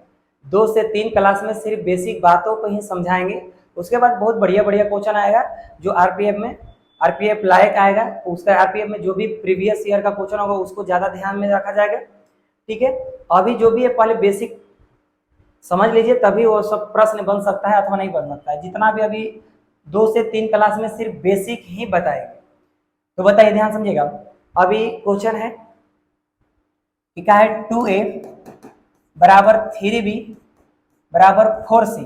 2 से 3 क्लास में सिर्फ बेसिक बातों को ही समझाएंगे, उसके बाद बहुत बढ़िया बढ़िया क्वेश्चन आएगा जो आरपीएफ लायक आएगा। उसका आरपीएफ में जो भी प्रीवियस ईयर का क्वेश्चन होगा उसको ज्यादा ध्यान में रखा जाएगा। ठीक है, अभी जो भी है पहले बेसिक समझ लीजिए, तभी वो सब प्रश्न बन सकता है अथवा नहीं बन सकता है। जितना भी अभी 2 से 3 क्लास में सिर्फ बेसिक ही बताएंगे। तो बताइए ध्यान समझिएगा, अभी क्वेश्चन है कि क्या है 2a बराबर 3b बराबर 4c।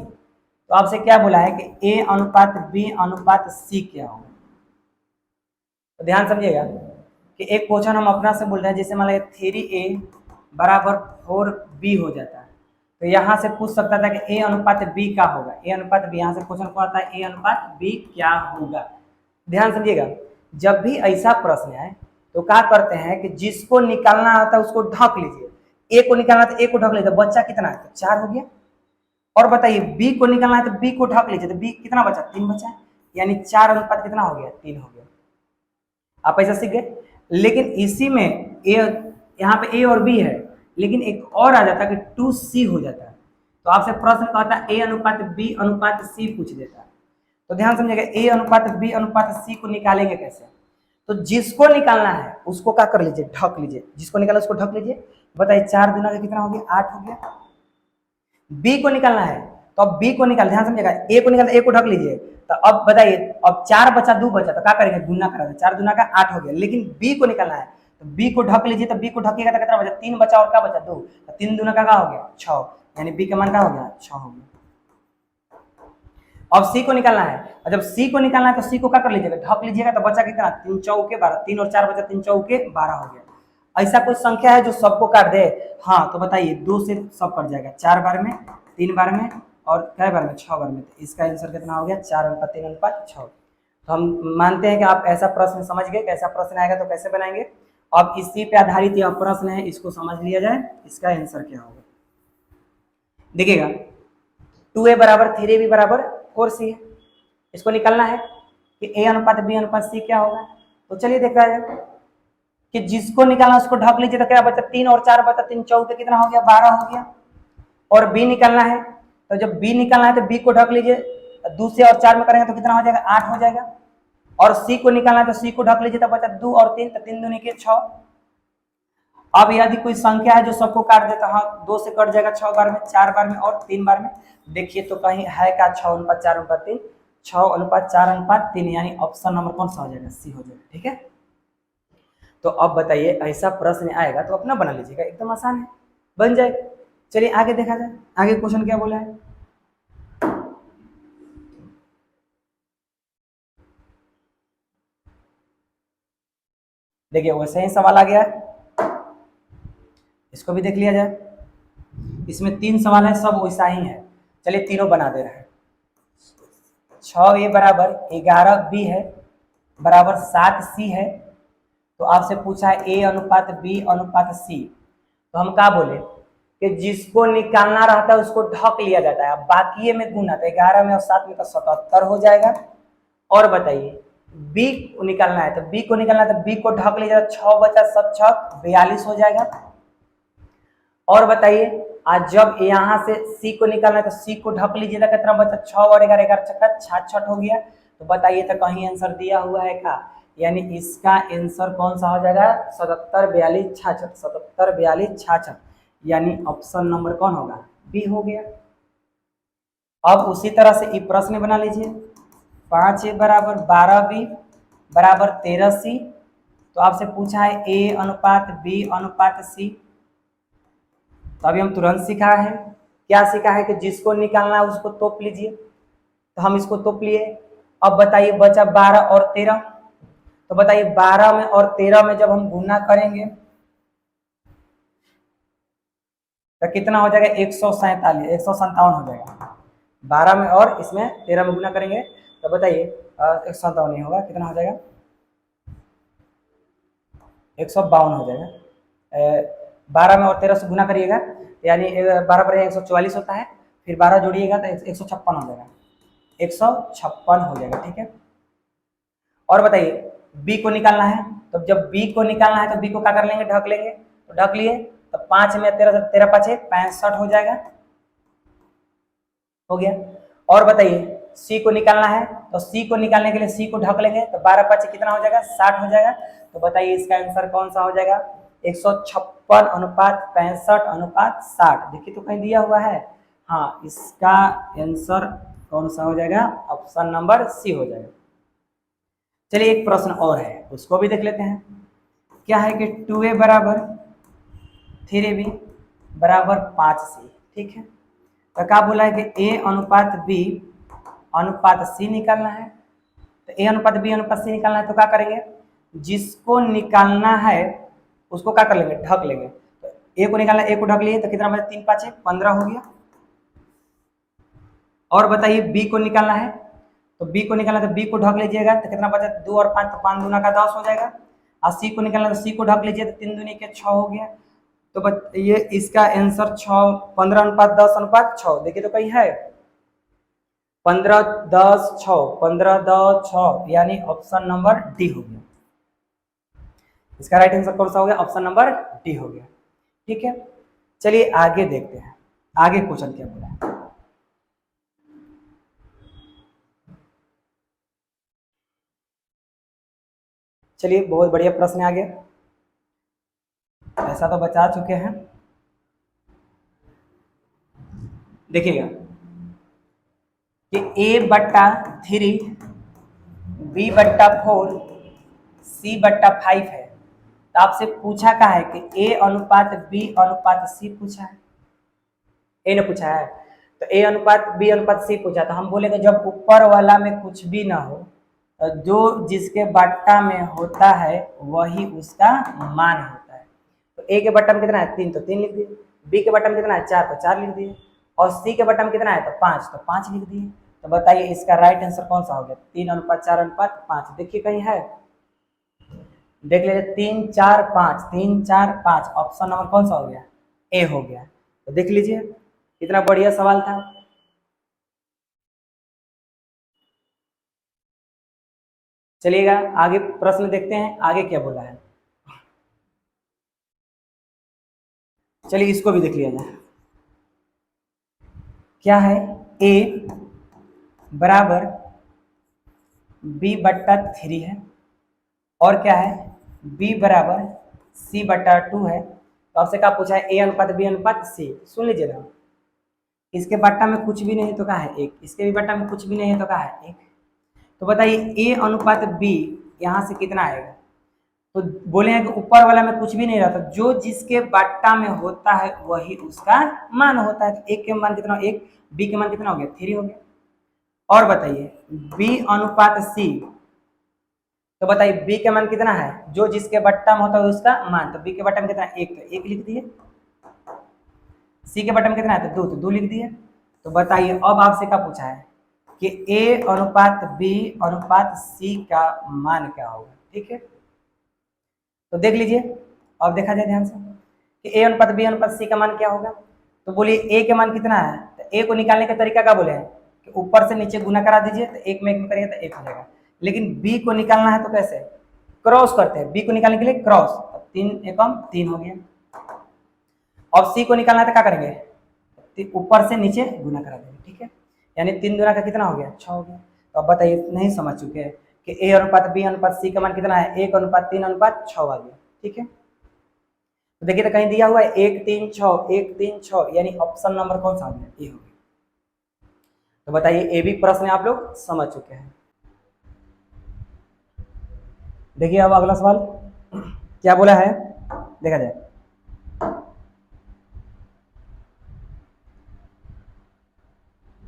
तो आपसे क्या बोला है कि a अनुपात b अनुपात c क्या होगा। तो ध्यान समझिएगा कि एक क्वेश्चन हम अपना से बोल रहे हैं, जैसे मान लीजिए 3a बराबर 4b हो जाता है, तो यहाँ से पूछ सकता था कि a अनुपात b क्या होगा। a अनुपात b, यहाँ से क्वेश्चन को आता है a अनुपात b क्या होगा। ध्यान समझिएगा, जब भी ऐसा प्रश्न है तो क्या करते हैं कि जिसको निकालना आता है उसको ढक लीजिए। ए को निकालना तो ए को ढक लीजिए, बच्चा कितना है तो 4 हो गया। और बताइए बी को निकालना है तो बी को ढक लीजिए, तो बी कितना बचा, 3 बचा, यानी 4 अनुपात कितना हो गया, 3 हो गया। आप ऐसा सीख गए। लेकिन इसी में ए, यहाँ पे ए और बी है, लेकिन एक और आ जाता कि 2C हो जाता है, तो आपसे प्रश्न कहता है ए अनुपात बी अनुपात सी पूछ देता है। तो ध्यान समझिएगा, ए अनुपात बी अनुपात सी को निकालेंगे कैसे। तो जिसको निकालना है उसको क्या कर लीजिए, ढक लीजिए, जिसको निकालना उसको ढक लीजिए। बताइए 4 दूना का कितना हो गया, 8 हो गया। बी को निकालना है तो अब बी को निकाल, ध्यान समझिएगा, ए को निकालना, ए को ढक लीजिए। तो अब बताइए, अब 4 बचा 2 बचा, तो क्या करेंगे, गुना करा दे, 4 दूना का 8 हो गया। लेकिन बी को निकालना है तो बी को ढक लीजिए, तो बी को ढकिएगा तो कितना बचा, 3 बचा और क्या बचा, 2, तो 3 दूना का क्या हो गया, 6, यानी बी का मान क्या हो गया, 6 हो गया। अब सी को निकालना है, और जब सी को निकालना है तो सी को क्या कर लीजिएगा, ढक लीजिएगा, तो बचा कितना, 3 चौके 12, 3 और 4 बचा, 3 चौके 12 हो गया। ऐसा कोई संख्या है जो सबको काट दे, हाँ, तो बताइए 2 से सब कट जाएगा, 4 बार में, 3 बार में और कै बार में, 6 बार में। तो इसका आंसर कितना हो गया, 4 अनुपात 3 अनुपात 6। तो हम मानते हैं कि आप ऐसा प्रश्न समझ गए, कैसा प्रश्न आएगा तो कैसे बनाएंगे। अब इसी पे आधारित यह प्रश्न है, इसको समझ लिया जाए, इसका आंसर क्या होगा। देखिएगा 2a बराबर 3b बराबर 4c है, इसको निकालना है कि a अनुपात b अनुपात c क्या होगा। तो चलिए देखा जाए कि जिसको निकालना उसको ढक लीजिए, तो क्या बचा, 3 और 4 बचा, 3 चौके कितना हो गया, 12 हो गया। और b निकालना है, तो जब b निकालना है तो b को ढक लीजिए, 2 से और 4 में करेंगे तो कितना हो जाएगा, 8 हो जाएगा। और c को निकालना है तो c को ढक लीजिए, तो बचा 2 और 3, तो 3 दूनी के 6। अब यदि कोई संख्या है जो सबको काट देता है, 2 से कट जाएगा 6 बार में, 4 बार में और 3 बार में। देखिए तो कहीं है क्या, 6 अनुपात 4 अनुपात 3, 6 अनुपात 4 अनुपात 3, यानी ऑप्शन नंबर कौन सा हो जाएगा, सी हो जाएगा। ठीक है, तो अब बताइए ऐसा प्रश्न आएगा तो अपना बना लीजिएगा, एकदम आसान है, बन जाए। चलिए आगे देखा जाए, आगे क्वेश्चन क्या बोला है। देखिए वैसे ही सवाल आ गया है, इसको भी देख लिया जाए। इसमें 3 सवाल है, सब वैसा ही है। चलिए तीनों बना दे रहे हैं। 6a बराबर 11b है बराबर 7c है। तो आपसे पूछा है a अनुपात b अनुपात c, तो हम क्या बोले कि जिसको निकालना रहता है उसको ढक लिया जाता है, बाकी में गुना, तो 11 में और 7 में तो 77 हो जाएगा। और बताइए b को निकालना है, तो b को निकालना है तो b को ढक लिया जाएगा, 6 बचा 7 6 42 हो जाएगा। और बताइए आज जब यहाँ से c को निकालना है तो c को ढक लीजिएगा, कितना बचा, 6 और 11 11 छक्का 66 हो गया। तो बताइए तो कहीं आंसर दिया हुआ है क्या, यानी इसका आंसर कौन सा हो जाएगा, 77 42 66, 77 42 66, यानी ऑप्शन नंबर कौन होगा, बी हो गया। अब उसी तरह से ये प्रश्न बना लीजिए, 5a बराबर 12b बराबर 13c। तो आपसे पूछा है a अनुपात b अनुपात c। तो अभी हम तुरंत सीखा है, क्या सीखा है कि जिसको निकालना है उसको तोप लीजिए, तो हम इसको तोप लिए। अब बताइए बचा 12 और 13, तो बताइए 12 में और 13 में जब हम गुना करेंगे तो कितना हो जाएगा, 147 157 हो जाएगा। 12 में और इसमें 13 में गुना करेंगे तो बताइए 157 नहीं होगा, कितना हो जाएगा, 152 हो जाएगा। 12 में और 13 से गुना करिएगा, यानी 12 पर 144 होता है, फिर 12 जोड़िएगा तो 156 हो जाएगा, 156 हो जाएगा। ठीक है, और बताइए b को निकालना है, तो जब b को निकालना है तो b को क्या कर लेंगे, ढक लेंगे, तो ढक लिए, तो 5 में 13 13 5 65 हो जाएगा, हो गया। और बताइए c को निकालना है, तो c को निकालने के लिए c को ढक लेंगे, तो 12 5 कितना हो जाएगा, 60 हो जाएगा। तो बताइए इसका आंसर कौन सा हो जाएगा, 156 अनुपात 65 अनुपात 60। देखिए तो कहीं दिया हुआ है, हाँ, इसका आंसर कौन सा हो जाएगा, ऑप्शन नंबर सी हो जाएगा। चलिए एक प्रश्न और है, उसको भी देख लेते हैं। क्या है कि 2a बराबर 3b बराबर 5c। ठीक है, तो क्या बोला है कि a अनुपात b अनुपात c निकालना है। तो a अनुपात b अनुपात c निकालना है, तो क्या करेंगे, जिसको निकालना है उसको क्या कर लेंगे, ढक लेंगे। तो a को निकालना, a को ढक लिए तो कितना बचा, 3 5 15 हो गया। और बताइए b को निकालना है, तो b को निकालना तो b को ढक लीजिएगा, तो कितना बचा, 2 और 5 तो 5 दूना का 10 हो जाएगा। और c को निकालना तो c को ढक लीजिए, तो 3 दूनी के 6 हो गया। तो ये इसका आंसर 15:10:6। देखिए तो कहीं है 15:10:6, 15:10:6, यानी ऑप्शन नंबर डी हो गया। इसका राइट आंसर कौन सा हो गया? ऑप्शन नंबर डी हो गया। ठीक है, चलिए आगे देखते हैं, आगे क्वेश्चन क्या बोला है। चलिए बहुत बढ़िया प्रश्न आ गया, ऐसा तो बचा चुके हैं। देखिएगा कि A/3, B/4, C/5 है। तो आपसे पूछा क्या है कि A/B/C पूछा है, ए ने पूछा है। तो A/B/C पूछा, तो हम बोलेंगे जब ऊपर वाला में कुछ भी ना हो, तो जो जिसके बट्टा में होता है वही उसका मान होता है। तो A के बट्टा में कितना है 3, तो 3 लिख दिए। B के बट्टा में कितना है 4, तो 4 लिख दिए। और C के बट्टा में कितना है तो 5, तो 5 लिख दिए। तो बताइए इसका राइट आंसर कौन सा हो गया? 3:4:5। देखिए कहीं है, देख लीजिए 3 4 5, 3 4 5, ऑप्शन नंबर कौन सा हो गया? ए हो गया। तो देख लीजिए कितना बढ़िया सवाल था। चलिएगा आगे प्रश्न देखते हैं, आगे क्या बोला है। चलिए इसको भी देख लिया जाए। क्या है? A बराबर B/3 है, और क्या है? B बराबर C/2 है। तो आपसे क्या पूछा है? A/B/C। सुन लीजिए ना, इसके बट्टा में कुछ भी नहीं तो क्या है 1, इसके भी बट्टा में कुछ भी नहीं है तो क्या है 1। तो बताइए A/B यहाँ से कितना आएगा? तो बोले हैं कि ऊपर वाला में कुछ भी नहीं रहता, जो जिसके बट्टा में होता है वही उसका मान होता है। तो 1 के मान कितना? 1। B के मान कितना हो गया? 3 हो गया। और बताइए B/C, तो बताइए B के मान कितना है? जो जिसके बट्टा में होता है उसका मान। तो B के बट्टा में कितना है 1, तो 1 लिख दिए। C के बट्टा में कितना है तो 2, तो 2 लिख दिए। तो बताइए अब आपसे क्या पूछा है कि A/B/C का मान क्या होगा? ठीक है, तो देख लीजिए, अब देखा जाए ध्यान से कि A/B/C का मान क्या होगा। तो बोलिए A के मान कितना है? तो A को निकालने का तरीका क्या बोले हैं कि ऊपर से नीचे गुना करा दीजिए, तो 1 में 1 में करिए तो 1 हो जाएगा। लेकिन B को निकालना है तो कैसे? क्रॉस करते हैं। B को निकालने के लिए क्रॉस, तो 3 एकम 3 हो गया। अब C को निकालना है तो क्या करेंगे? ऊपर से नीचे गुना करा देंगे। ठीक है, यानी 3 गुना का कितना हो गया? 6 हो गया। तो अब बताइए, नहीं समझ चुके हैं कि A/B/C का मान कितना है? 1:3:6 आ गया। ठीक है, तो देखिए तो कहीं दिया हुआ है 1 3 6, 1 3 6, यानी ऑप्शन नंबर कौन सा आ गया? ए हो गया। तो बताइए ए भी प्रश्न आप लोग समझ चुके हैं। देखिए अब अगला सवाल क्या बोला है, देखा जाए।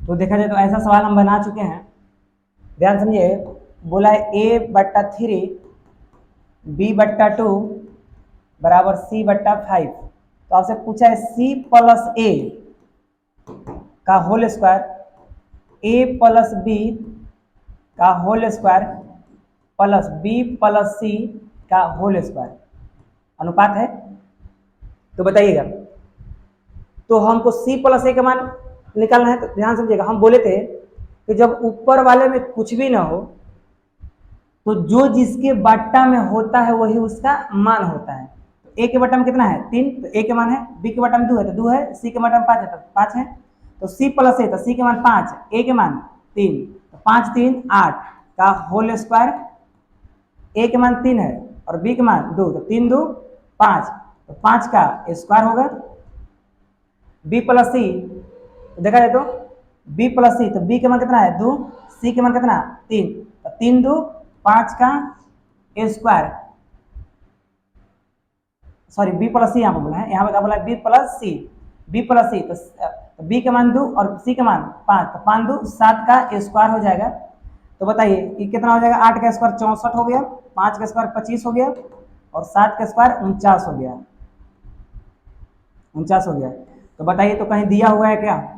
तो देखा जाए तो ऐसा सवाल हम बना चुके हैं, ध्यान समझिए। बोला है A/3 B/2 बराबर C/5। तो आपसे पूछा है C+A का होल स्क्वायर A+B का होल स्क्वायर प्लस B+C का होल स्क्वायर अनुपात है। तो बताइएगा, तो हमको C+A का मान निकालना है। तो ध्यान समझिएगा, हम बोले थे कि जब ऊपर वाले में कुछ भी ना हो, तो जो जिसके बट्टा में होता है वही उसका मान होता है। तो A के बट्टा में कितना है? 3, तो A के मान है। B के बट्टा में 2 है, तो 2 है। C के बट्टा में 5 है, तो 5 है। तो C+A, तो C के मान 5, A के मान 3, तो 5 3 8 का होल स्क्वायर। A के मान 3 है और B के मान 2, तो 3 2 5, तो 5 का स्क्वायर होगा। B+C देखा जाए तो B+C, तो B के मान कितना है? 2, C के मान कितना? 3, तो 3 2 5 का स्क्वायर, सॉरी B+C यहाँ पर बोला है, यहाँ पे क्या बोला है? B+C, B+C, तो B के मान 2 और C के मान 5, तो 5 2 7 का स्क्वायर हो जाएगा। तो बताइए ये कितना हो जाएगा? 8 का स्क्वायर 64 हो गया, 5 का स्क्वायर 25 हो गया, और 7 का स्क्वायर 49 हो गया। 49 हो गया। तो बताइए तो कहीं दिया हुआ है क्या?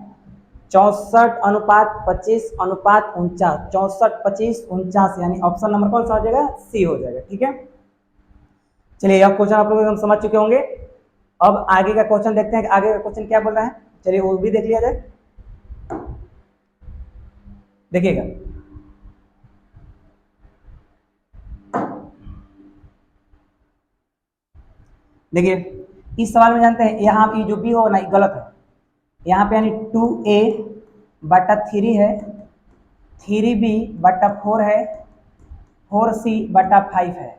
64:25:49, 64:25:49, यानी ऑप्शन नंबर कौन सा हो जाएगा? सी हो जाएगा। ठीक है, चलिए अब क्वेश्चन आप लोग एकदम समझ चुके होंगे। अब आगे का क्वेश्चन देखते हैं कि आगे का क्वेश्चन क्या बोल रहा है। चलिए वो भी देख लिया जाए, देखिएगा। देखिए इस सवाल में जानते हैं यहाँ ये जो बी हो ना गलत है, यहाँ पे यानी 2a बटा 3 है, 3b बटा 4 है, 4c बटा 5 है।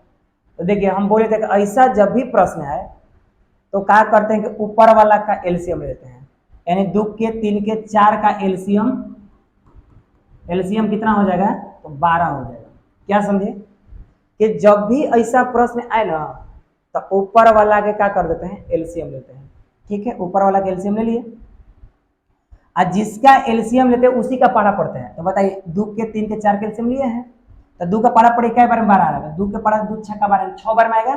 तो देखिए हम बोले थे कि ऐसा जब भी प्रश्न है तो क्या करते हैं कि ऊपर वाला का एलसीएम लेते हैं, यानी 2 के 3 के 4 का एलसीएम, एलसीएम कितना हो जाएगा तो 12 हो जाएगा। क्या समझे कि जब भी ऐसा प्रश्न आए ना तो ऊपर वाला के क्या कर देते हैं एलसीएम लेते हैं। ठीक है, ऊपर वाला का एलसीएम ले लिए, और जिसका एलसीएम लेते हैं उसी का पारा पड़ता है। तो बताइए 2 के 3 के 4 के एलसीएम लिए हैं तो 2 का पारा पड़े क्या बार में 12 आएगा, 2 के पारा 2 6 का 12 6 बार में आएगा।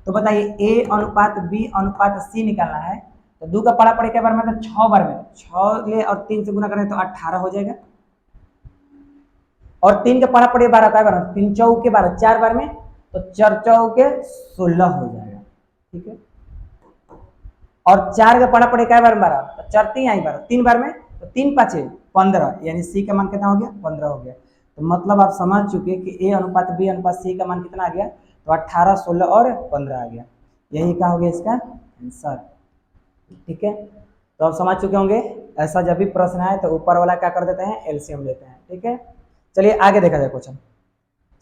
तो बताइए a अनुपात b अनुपात c निकालना है तो 2 का पारा पड़े क्या बार में, 6 बार में, 6 ले और 3 से गुना करें तो 18 हो जाएगा। और 3 के पारा पड़े 12 का बार, 3 चौके 12 4 बार में, तो 4 चौके 16 हो जाएगा। ठीक है, और 4 का पारा पड़े क्या बार में 12, तो 4 3 आई 12, 3 बार में, तो 3 5 15, यानी सी का मान कितना हो गया 15 हो गया। तो मतलब आप समझ चुके कि ए अनुपात बी अनुपात सी का मान कितना आ गया, तो 18 16 और 15 आ गया। यही क्या हो गया इसका आंसर। ठीक है, तो आप समझ चुके होंगे ऐसा जब भी प्रश्न आए तो ऊपर वाला क्या कर देते हैं एलसीएम लेते हैं। ठीक है, चलिए आगे देखा जाए क्वेश्चन।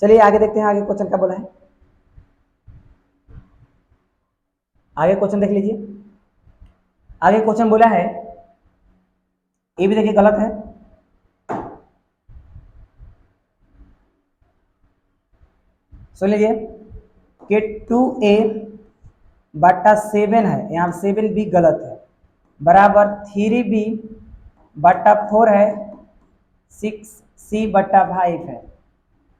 चलिए आगे देखते हैं आगे क्वेश्चन क्या बोला है। आगे क्वेश्चन देख लीजिए, आगे क्वेश्चन बोला है, ये भी देखिए गलत है। सुन लीजिए कि 2a बटा 7 है, यहाँ 7 भी गलत है, बराबर 3b बटा 4 है, 6c बटा 5 है।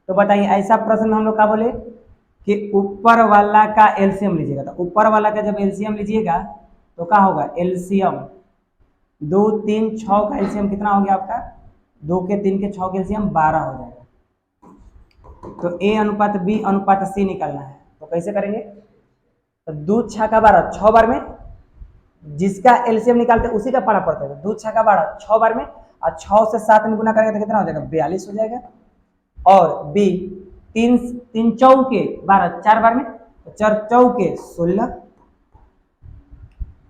तो बताइए ऐसा प्रश्न में हम लोग क्या बोले कि ऊपर वाला का एलसीएम लीजिएगा। तो ऊपर वाला का जब एलसीएम लीजिएगा तो क्या होगा, एलसीएम 2 3 6 का एलसीएम कितना हो गया आपका, 2 के 3 के 6 के एलसीएम 12 हो जाएगा। तो ए अनुपात बी अनुपात सी निकालना है, तो कैसे करेंगे, तो 2 6 का 12 6 बार में, जिसका एलसीएम निकालते हैं उसी का पारा पड़ता है। 2 6 का 12 6 बार में, और 6 से 7 में गुना करेंगे तो कितना हो जाएगा 42 हो जाएगा। और बी 3 3 चौके 12 4 बार में, तो 4 चौके 16,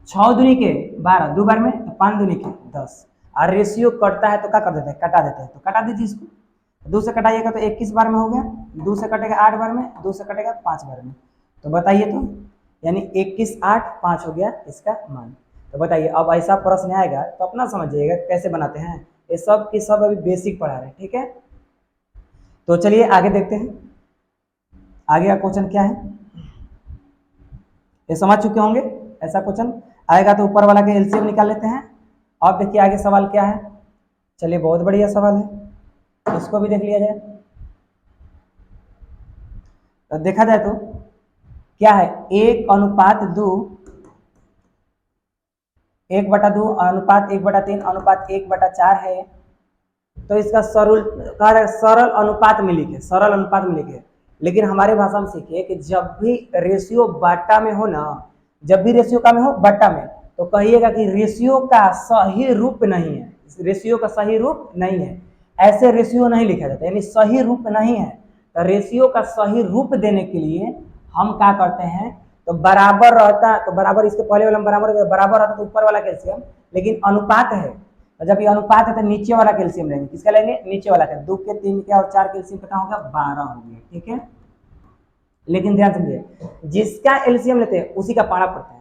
6 दूनी के 12 2 बार में, तो 5 दूनी के 10। और रेशियो कटता है तो क्या कर देते हैं कटा देते हैं, तो कटा दीजिए इसको, 2 से कटाइएगा तो 21 बार में हो गया, 2 से कटेगा 8 बार में, 2 से कटेगा 5 बार में। तो बताइए तो यानी 21 8 5 हो गया इसका मान। तो बताइए अब ऐसा प्रश्न आएगा तो अपना समझिएगा कैसे बनाते हैं, ये सब की सब अभी बेसिक पढ़ा रहे हैं। ठीक है, तो चलिए आगे देखते हैं आगे का क्वेश्चन क्या है। ये समझ चुके होंगे, ऐसा क्वेश्चन आएगा तो ऊपर वाला के एलसीएम निकाल लेते हैं। अब देखिए आगे सवाल क्या है। चलिए बहुत बढ़िया सवाल है, इसको भी देख लिया जाए। तो देखा जाए तो क्या है, 1 अनुपात 2 1 बटा 2 अनुपात 1 बटा 3 अनुपात 1 बटा 4 है। तो इसका सरल अनुपात में लिखे, सरल अनुपात में लिखे। लेकिन हमारे भाषा में सीखिए कि जब भी रेशियो बाटा में हो ना, जब भी रेशियो का में हो बाटा में, तो कहिएगा कि रेशियो का सही रूप नहीं है, रेशियो का सही रूप नहीं है, ऐसे रेशियो नहीं लिखा जाता, यानी सही रूप नहीं है। तो रेशियो का सही रूप देने के लिए हम क्या करते हैं, तो बराबर रहता, तो बराबर इसके पहले वाला बराबर रहता तो ऊपर वाला कैल्शियम, लेकिन अनुपात है, तो जब ये अनुपात है तो नीचे वाला कैल्शियम लेंगे। किसका लेंगे, नीचे वाला का। 2 के 3 के और 4 कैल्शियम कितना हो गया 12 हो गया। ठीक है, लेकिन ध्यान समझिए जिसका एलसीएम लेते हैं उसी का पारा पड़ता है।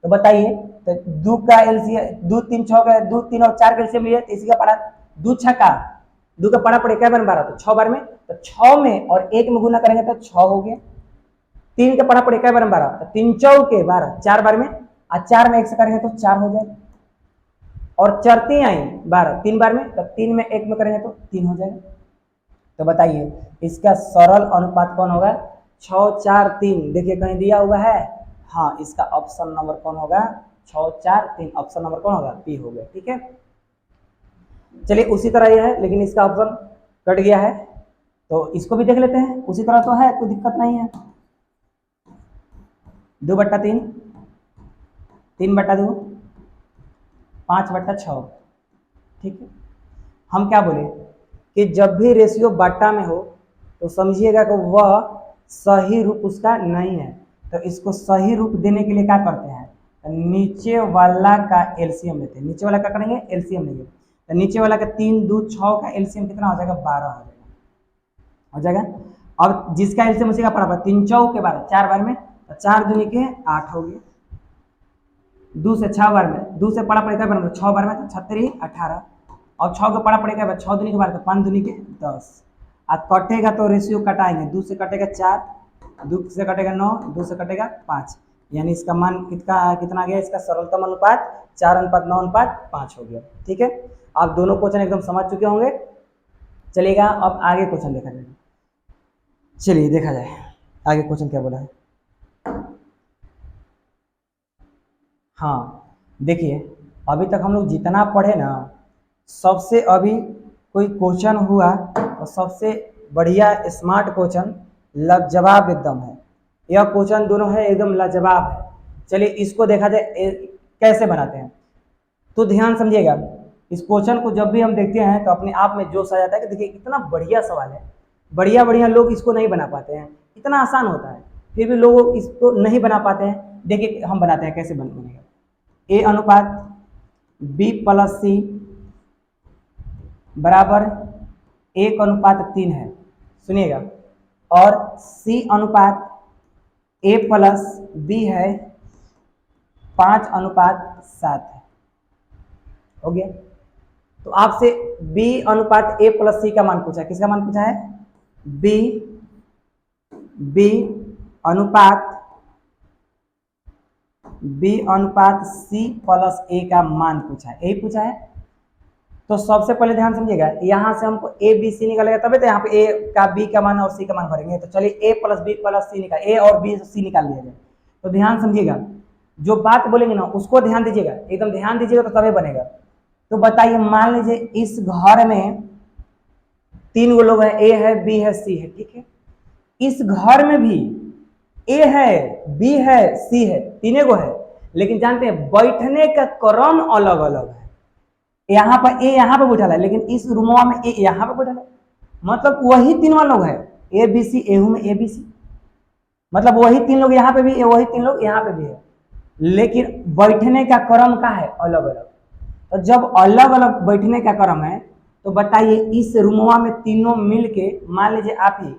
तो बताइए तो 2 का एलसीएम 2 3 6 का 2 3 और 4 का एलसीएम लिए तो इसी का पारा 2 6 का 2 का पारा पड़े क्या बार 12, तो 6 बार में, तो 6 में और 1 में गुना करेंगे तो 6 हो गया। 3 का पारा पड़े क्या बार 12, तो 3 चौके 12 4 बार में, और 4 में 1 से करेंगे तो 4 हो जाएगा। और 4 3 आई 12 3 बार में, तो 3 में 1 में करेंगे तो 3 हो जाएगा। तो बताइए इसका सरल अनुपात कौन होगा, 6 4 3। देखिए कहीं दिया हुआ है, हाँ इसका ऑप्शन नंबर कौन होगा 6 4 3, ऑप्शन नंबर कौन होगा बी हो गया। ठीक है, चलिए उसी तरह ये है, लेकिन इसका ऑप्शन कट गया है तो इसको भी देख लेते हैं। उसी तरह तो है, कोई दिक्कत नहीं है। 2 बट्टा 3 3/2, 5/6। ठीक है, हम क्या बोले कि जब भी रेशियो बट्टा में हो तो समझिएगा कि वह सही रूप उसका नहीं है, तो इसको सही रूप देने के लिए क्या करते हैं, नीचे वाला का एलसीएम लेते हैं। नीचे वाला क्या करेंगे, एलसीएम लेंगे। तो नीचे वाला का 3 2 6 का एलसीएम कितना हो जाएगा, 12 हो जाएगा। अब जिसका एलसीएम उसी का बराबर, 3 चौक के 12, 4 बार में, तो 4 दूनी के 8 हो गए। 2 से 6 बार में, 2 से पड़ा पड़ेगा बराबर 6 बार में, तो 36 18। और 6 को पड़ा पड़ेगा 6 दूनी के 12, तो 5 दूनी के 10। अब कटेगा तो रेशियो कटाएंगे, 2 से कटेगा 4, 2 से कटेगा 9, 2 से कटेगा 5, यानी इसका मान कितना गया, इसका सरलतम अनुपात 4:9:5 हो गया। ठीक है, आप दोनों क्वेश्चन एकदम समझ चुके होंगे। चलिएगा अब आगे क्वेश्चन देखा जाए। चलिए देखा जाए आगे क्वेश्चन क्या बोला है। हाँ देखिए, अभी तक हम लोग जितना पढ़े ना, सबसे अभी कोई क्वेश्चन हुआ तो सबसे बढ़िया स्मार्ट क्वेश्चन लाजवाब एकदम है। यह क्वेश्चन दोनों है एकदम लाजवाब है। चलिए इसको देखा जाए कैसे बनाते हैं, तो ध्यान समझिएगा। इस क्वेश्चन को जब भी हम देखते हैं तो अपने आप में जोश आ जाता है कि देखिए इतना बढ़िया सवाल है, बढ़िया बढ़िया लोग इसको नहीं बना पाते हैं, इतना आसान होता है, फिर भी लोग इसको नहीं बना पाते हैं। देखिए हम बनाते हैं कैसे बनेगा। ए अनुपात बी प्लस सी बराबर 1:3 है, सुनिएगा। और सी अनुपात ए प्लस बी है 5:7 है। हो गया। तो आपसे बी अनुपात ए प्लस सी का मान पूछा है। किसका मान पूछा है, बी अनुपात सी प्लस ए का मान पूछा है, यही पूछा है। तो सबसे पहले ध्यान समझिएगा, यहां से हमको ए बी सी निकालेगा, तभी तो यहाँ पे ए का बी का मान और सी का मान भरेंगे। तो चलिए ए प्लस बी प्लस सी निकाल, ए और बी सी निकाल लिया जाए। तो ध्यान समझिएगा, जो बात बोलेंगे ना उसको ध्यान दीजिएगा, एकदम ध्यान दीजिएगा तो तभी बनेगा। तो बताइए, मान लीजिए इस घर में 3 लोग हैं, ए है बी है सी है, ठीक है। इस घर में भी ए है बी है सी है, 3 गो है, लेकिन जानते हैं बैठने का क्रम अलग अलग है। यहाँ पर ए यहाँ पे बैठा है, लेकिन इस रूमवा में ए यहाँ पे बैठा है, मतलब वही 3 लोग है, ए बी सी, एहू में ए बी सी, मतलब वही 3 लोग यहाँ पे भी, वही 3 लोग यहाँ पे भी है, लेकिन बैठने का क्रम का है अलग अलग। तो जब अलग अलग बैठने का क्रम है, तो बताइए इस रूमवा में तीनों मिल के, मान लीजिए आप ही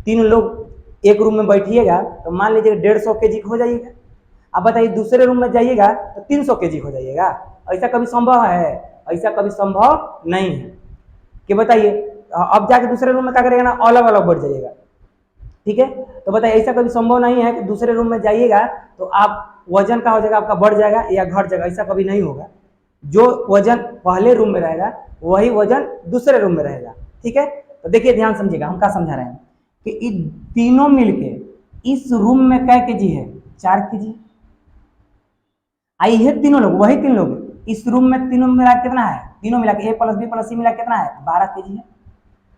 3 लोग एक रूम में बैठिएगा, तो मान लीजिए 150 kg हो जाइएगा। अब बताइए दूसरे रूम में जाइएगा तो 300 kg हो जाइएगा। ऐसा कभी संभव है? ऐसा कभी संभव नहीं है। कि बताइए अब जाके दूसरे रूम में क्या करेगा ना, अलग अलग बैठ जाइएगा, ठीक है। तो बताइए ऐसा कभी संभव नहीं है कि दूसरे रूम में जाइएगा तो आप वजन का हो जाएगा आपका बढ़ जाएगा या घट जाएगा, ऐसा कभी नहीं होगा। जो वजन पहले रूम में रहेगा वही वजन दूसरे रूम में रहेगा, ठीक है। तो देखिए ध्यान समझिएगा हम क्या समझा रहे हैं कि इन तीनों मिलके इस रूम में कै केजी है, 4 केजी। आई है तीनों लोग, वही 3 लोग इस रूम में, तीनों मिला कितना है, तीनों मिला के ए प्लस बी प्लस सी मिला कितना है, 12 केजी है।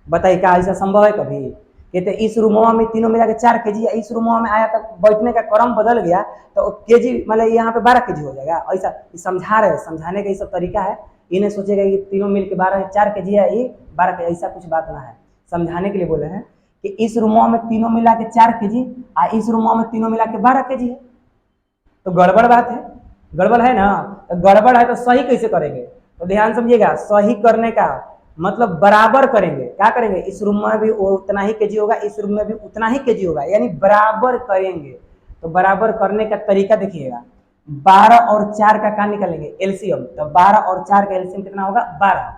बताइए क्या ऐसा संभव है कभी? कहते इस रूमवा में तीनों मिला के 4 केजी, इस रूमवा में आया तक बैठने का क्रम बदल गया तो केजी मतलब यहाँ पे 12 केजी हो जाएगा। ऐसा समझा रहे, समझाने का ये सब तरीका है। इन्हें सोचेगा कि तीनों मिल के 4 केजी है, ये 12 केजी, ऐसा कुछ बात ना है। समझाने के लिए बोले हैं कि इस रूमवा में तीनों मिला के 4 केजी और इस रूमवा में तीनों मिला के 12 केजी है, तो गड़बड़ बात है, गड़बड़ है ना। तो गड़बड़ है तो सही कैसे करेंगे? तो ध्यान समझिएगा, सही करने का मतलब बराबर करेंगे। क्या करेंगे? इस रूम में भी उतना ही केजी होगा, इस रूम में भी उतना ही केजी होगा, यानी बराबर करेंगे। तो बराबर करने का तरीका देखिएगा, 12 और 4 का निकालेंगे एलसीएम। तो 12 और 4 का एलसीएम कितना होगा, 12।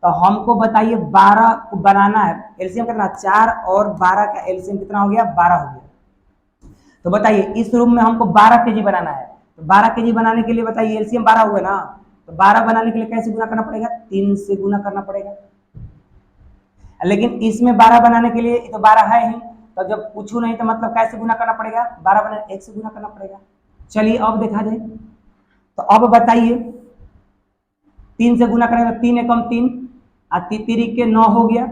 तो हमको बताइए 12 को बनाना है, एलसीएम कितना, 4 और 12 का एलसीएम कितना हो गया, 12 हो गया। तो बताइए इस रूम में हमको 12 केजी बनाना है, तो 12 केजी बनाने के लिए बताइए एलसीएम 12 हुआ ना, तो 12 बनाने के लिए कैसे गुना करना पड़ेगा, 3 से गुना करना पड़ेगा। लेकिन इसमें 12 बनाने के लिए तो 12 है ही, तो जब पूछू नहीं तो मतलब कैसे गुना करना पड़ेगा, 12 बनाने 1 से गुना करना पड़ेगा। चलिए अब देखा जाए, तो अब बताइए 3 से गुना करेंगे तो 3 एकम 3 और 3 के 9 हो गया,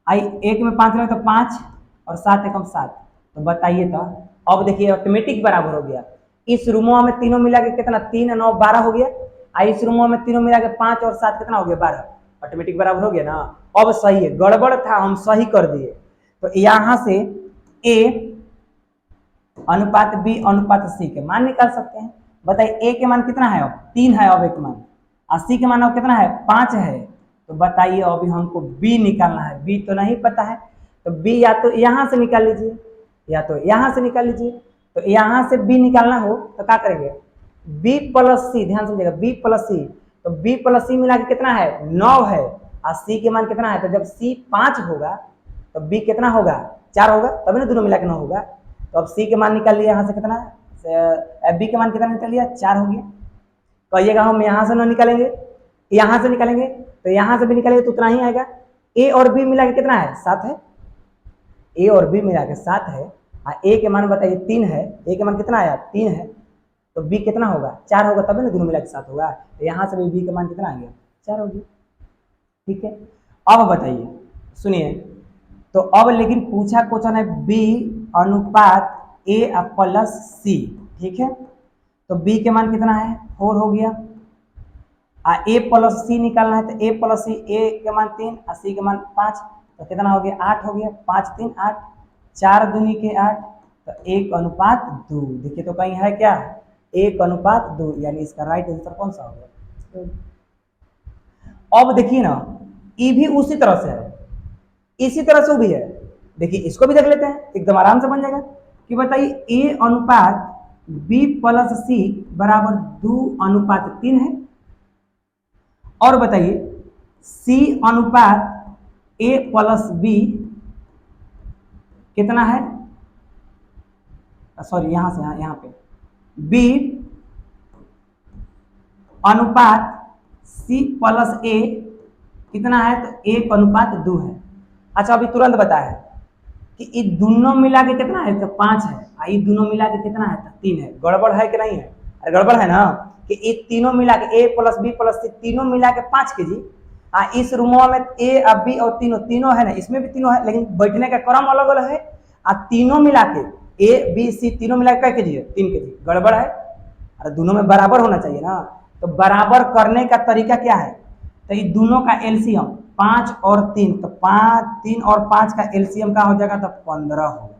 आई 1 में 5 रहे तो 5 और 7 एकम 7। तो बताइए तो अब देखिए ऑटोमेटिक बराबर हो गया। इस रूमों में तीनों मिला के कितना 3 9 12 हो गया। इस रूमों में तीनों मिला के 5 और 7 कितना हो गया 12, ऑटोमेटिक बराबर हो गया ना। अब सही है, गड़बड़ था हम सही कर दिए। तो यहां से ए अनुपात बी अनुपात सी के मान निकाल सकते हैं। बताइए ए के मान कितना है, अब 3 है, अब एक मान, और सी के मान अब कितना है 5 है। तो बताइए अभी हमको बी निकालना है, बी तो नहीं पता है, तो बी या तो यहां से निकाल लीजिए या तो यहां से निकाल लीजिए। तो यहां से बी निकालना हो तो क्या करेंगे, बी प्लस सी, ध्यान समझिएगा, बी प्लस सी, तो बी प्लस सी मिला के कितना है 9 है, और सी के मान कितना है, तो जब सी 5 होगा तो बी कितना होगा 4 होगा, तभी ना दोनों मिला के 9 होगा। तो अब सी के मान निकाल लिया, यहाँ से कितना है, बी के मान कितना निकाल लिया 4 हो गया। कहिएगा हम यहाँ से ना निकालेंगे, यहाँ से निकालेंगे, तो यहाँ से भी निकालेंगे तो उतना ही आएगा। ए और बी मिला के कितना है 7 है, ए और बी मिला के 7 है, ए के मान बताइए 3 है, ए के मान कितना आया 3 है, तो बी कितना होगा 4 होगा, तभी ना दोनों मिला के 7 होगा। तो यहाँ से भी बी का मान कितना आ गया 4 हो गया। ठीक है, अब बताइए सुनिए, तो अब लेकिन पूछा क्वेश्चन है बी अनुपात ए प्लस सी। ठीक है, तो बी के मान कितना है 4 हो गया, ए प्लस सी निकालना है, तो ए प्लस सी, ए के मान 3 और सी के मान 5, तो कितना हो गया 8 हो गया, 5 3 8, 4 दूनी के 8, तो 1 अनुपात 2। देखिए तो कहीं है क्या 1 अनुपात 2, यानी इसका राइट आंसर कौन सा होगा। अब देखिए ना, ये भी उसी तरह से है, इसी तरह से भी है। देखिए इसको भी देख लेते हैं, एकदम आराम से बन जाएगा कि बताइए ए अनुपात बी प्लस सी बराबर 2 अनुपात 3 है, और बताइए सी अनुपात ए प्लस बी कितना है, सॉरी यहां से यहां पे बी अनुपात सी प्लस ए कितना है, तो 1 अनुपात 2 है। अच्छा अभी तुरंत बताया कि ये दोनों मिला के कितना है, तो 5 है, ये दोनों मिला के कितना है, तो 3 है। गड़बड़ है कि नहीं है, अरे गड़बड़ है ना, कि ये तीनों मिला के ए प्लस बी प्लस सी तीनों मिला के 5 के जी। इस रूमों में ए और बी और तीनों है ना, इसमें भी तीनों है, लेकिन बैठने का क्रम अलग अलग है। तीनों मिला के ए बी सी तीनों मिला के के जी है 3 के जी। गड़बड़ है, अरे दोनों में बराबर होना चाहिए ना। तो बराबर करने का तरीका क्या है, तो ये दोनों का एलसीएम 5 और 3, तो 3 और 5 का एलसीएम का हो जाएगा तो 15 होगा।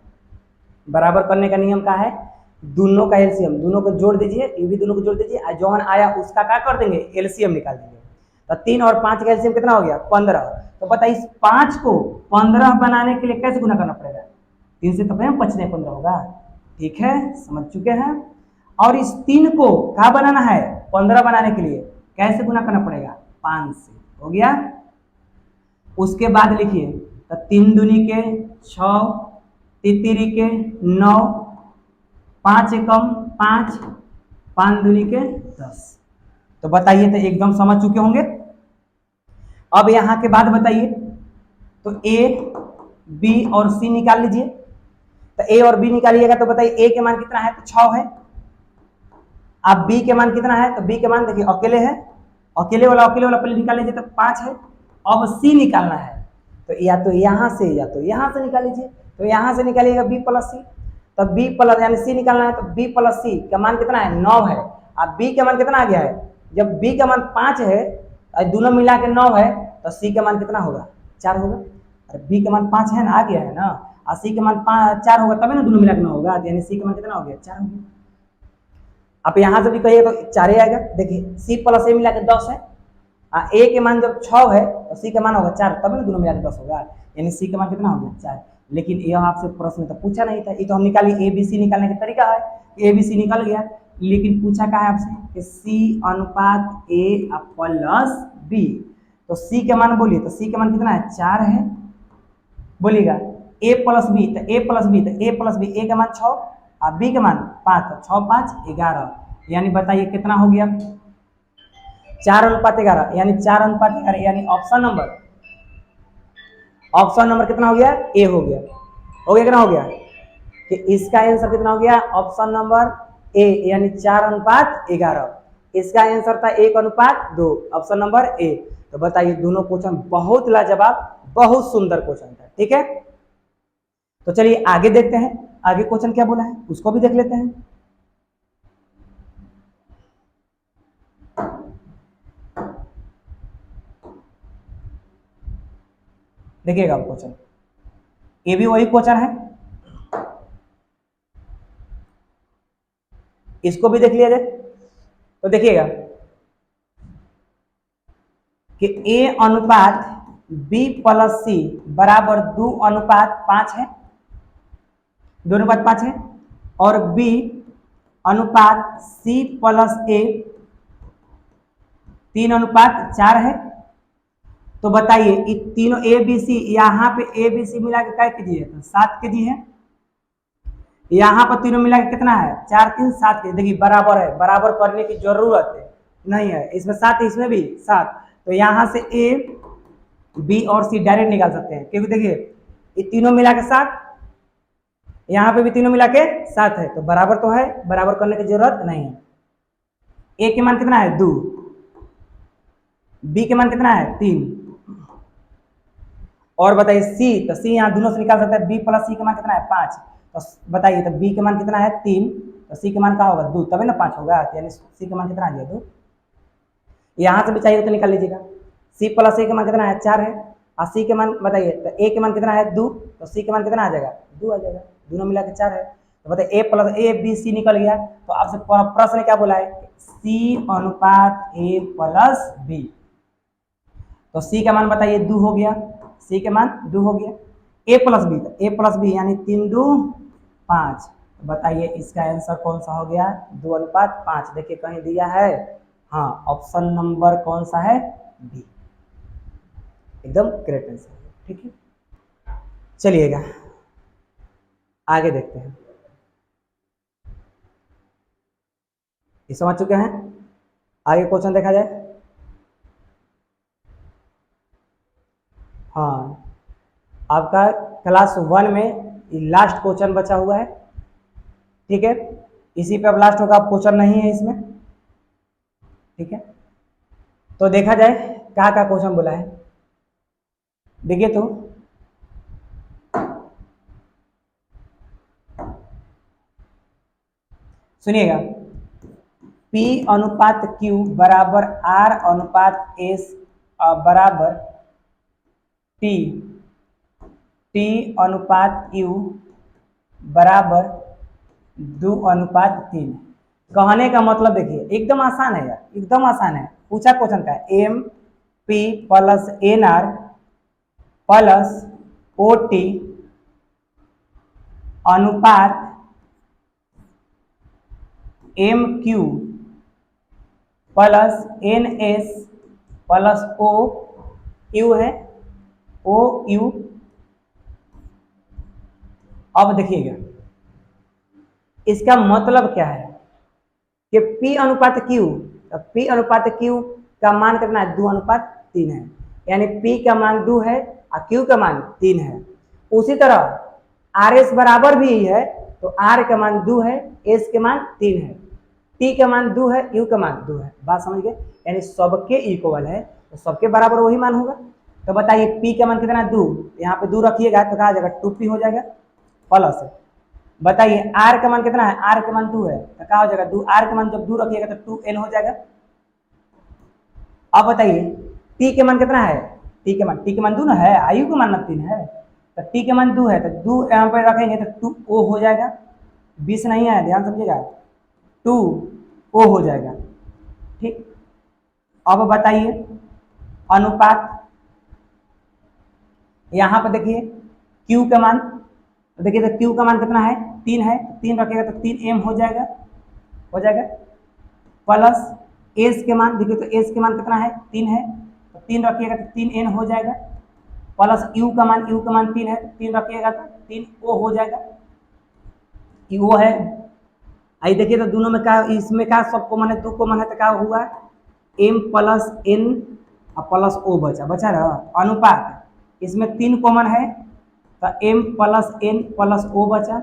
बराबर करने का नियम क्या है, दोनों का एलसीएम, दोनों को जोड़ दीजिए, ये भी दोनों को जोड़ दीजिए, जौन आया उसका क्या कर देंगे एलसीएम निकाल देंगे। तो 3 और 5 का एलसीएम कितना हो गया 15। तो बताइए इस 5 को 15 बनाने के लिए कैसे गुना करना पड़ेगा, 3 से तो 5 नहीं 15 होगा। ठीक है, समझ चुके हैं। और इस 3 को क्या बनाना है 15 बनाने के लिए कैसे गुना करना पड़ेगा 5 से, हो गया। उसके बाद लिखिए, तो 3 दूनी के 6, तितरी के 9, 5 एकम 5, 5 दूनी के 10। तो बताइए, तो एकदम समझ चुके होंगे। अब यहां के बाद बताइए, तो ए बी और सी निकाल लीजिए। तो ए और बी निकालिएगा तो बताइए ए के मान कितना है, तो 6 है। अब बी के मान कितना है, तो बी के मान देखिए अकेले है, अकेले वाला पहले निकाल लीजिए, तो 5 है। अब सी निकालना है, तो या तो यहां से या तो यहां से निकाल लीजिए। तो यहां से निकालिएगा बी प्लस सी, तो बी प्लस यानी सी निकालना है, तो बी प्लस सी का मान कितना है 9 है। अब बी का मान कितना आ गया है, जब बी का मान 5 है और दोनों मिला के 9 है, तो सी का मान कितना होगा 4 होगा। अरे बी का मान 5 है ना, आ गया है ना, और सी का मान 4 होगा, तभी ना दोनों मिला के 9 होगा, यानी सी का मान कितना हो गया 4 हो गया। आप यहां से भी कहिए तो 4 ही आएगा। देखिए सी प्लस ए मिला के 10 है, ए के मान जब 6 है तो सी का मान होगा 4, तभी ना दोनों मिला के 10 होगा, यानी सी का मान कितना हो गया 4। लेकिन यह आपसे प्रश्न तो पूछा नहीं था, ये तो हम निकाली ए बी सी निकालने का तरीका है, ए बी सी निकल गया। लेकिन पूछा क्या है आपसे कि सी अनुपात ए प्लस बी, तो सी के मान बोलिए, तो सी के मान कितना है 4 है, बोलिएगा ए प्लस बी, तो ए प्लस बी, तो ए प्लस बी, ए का मान 6 और बी का मान 5, तो 6 5 11, यानी बताइए कितना हो गया 4 अनुपात 11, यानी 4 अनुपात 11, यानी ऑप्शन नंबर कितना हो गया ए हो गया। हो गया कितना हो गया, कि इसका आंसर कितना हो गया ऑप्शन नंबर ए, यानी 4 अनुपात 11। इसका आंसर था 1 अनुपात 2, ऑप्शन नंबर ए। तो बताइए दोनों क्वेश्चन बहुत लाजवाब, बहुत सुंदर क्वेश्चन था। ठीक है, तो चलिए आगे देखते हैं, आगे क्वेश्चन क्या बोला है उसको भी देख लेते हैं। देखिएगा क्वेश्चन, ये भी वही क्वेश्चन है, इसको भी देख लिया जाए। तो देखिएगा कि ए अनुपात बी प्लस सी बराबर 2:5 है, 2:5 है, और बी अनुपात सी प्लस ए 3:4 है। तो बताइए ये तीनों ए बी सी, यहाँ पे ए बी सी मिला के क्या कीजिए, तो 7 के जी है, यहाँ पर तीनों मिला के कितना है, 4 3 7 के। देखिए बराबर है, बराबर करने की जरूरत है नहीं है, इसमें 7 इसमें भी 7, तो यहाँ से ए बी और सी डायरेक्ट निकाल सकते हैं, क्योंकि देखिए ये तीनों मिला के 7, यहाँ पे भी तीनों मिला के 7 है, तो बराबर तो है, बराबर करने की जरूरत नहीं है। ए के मान कितना है 2, बी के मान कितना है 3, और बताइए सी, तो सी यहाँ दोनों से निकाल सकते हैं, बी प्लस सी के मान कितना है 5, तो बताइए तो बी के मान कितना है 3, तो सी के मान क्या होगा 2, तभी ना 5 होगा, यानी सी के मान कितना आ गया 2। यहाँ से भी चाहिए तो निकाल लीजिएगा, सी प्लस ए के मान कितना है 4 है, और सी के मान बताइए, तो ए के मान कितना है 2, तो सी के मान कितना आ जाएगा 2 आ जाएगा, दोनों मिला के 4 है। तो बताइए ए प्लस ए बी सी निकल गया, तो आपसे प्रश्न क्या बोला है, सी अनुपात ए प्लस बी, तो सी का मान बताइए 2 हो गया, सी के मान 2 हो गया, ए प्लस बी, तो ए प्लस बी यानी 3 2 5, बताइए इसका आंसर कौन सा हो गया 2:5। देखिए कहीं दिया है, हाँ ऑप्शन नंबर कौन सा है, बी, एकदम करेक्ट आंसर, ठीक है। चलिएगा आगे देखते हैं, ये समझ चुके हैं, आगे क्वेश्चन देखा जाए। हाँ आपका क्लास 1 में लास्ट क्वेश्चन बचा हुआ है, ठीक है, इसी पे अब लास्ट होगा, अब क्वेश्चन नहीं है इसमें, ठीक है। तो देखा जाए क्या क्या क्वेश्चन बोला है, देखिए तो सुनिएगा, P अनुपात Q बराबर R अनुपात S बराबर T, T अनुपात U बराबर 2:3। कहने का मतलब देखिए एकदम आसान है यार, एकदम आसान है, पूछा क्वेश्चन का है M P plus N R plus O T अनुपात M Q plus N S plus O U है, ओ यू। अब देखिएगा इसका मतलब क्या है कि P अनुपात Q, तो P अनुपात Q का मान कितना है 2:3 है, यानी P का मान 2 है और Q का मान 3 है। उसी तरह RS बराबर भी है, तो R का मान 2 है, S के मान 3 है, T का मान 2 है, U का मान 2 है, बात समझ गए, यानी सबके इक्वल है, तो सबके बराबर वही मान होगा। तो बताइए P का मान कितना है 2, यहाँ पे 2 रखिएगा तो कहा जाएगा 2P हो जाएगा, प्लस बताइए R का मान कितना है, R का मान 2 है, तो क्या हो जाएगा 2, R का मान जब 2 रखिएगा तो 2N हो जाएगा। अब बताइए T के मान कितना है, T के मान 2 ना है, आयु का मान 3 है, तो T के मान 2 है, तो 2 यहाँ पे रखेंगे तो 2O हो जाएगा, 20 नहीं है, ध्यान समझिएगा, 2O हो जाएगा, ठीक। अब बताइए अनुपात, यहाँ पर देखिए Q का मान, तो देखिए तो Q का मान कितना है 3 है, 3 रखेगा तो 3M हो जाएगा, हो जाएगा, प्लस S के मान, देखिए तो S के मान कितना है 3 है, तो 3 रखिएगा तो 3N हो जाएगा, प्लस U का मान 3 है, 3 रखिएगा तो 3O हो जाएगा, वो है। आई देखिए तो दोनों में क्या, इसमें क्या सब कॉमन है, 2 कॉमन है, तो क्या हुआ M प्लस N और प्लस O बचा रहा अनुपात, इसमें 3 कॉमन है, तो M plus N plus O बचा।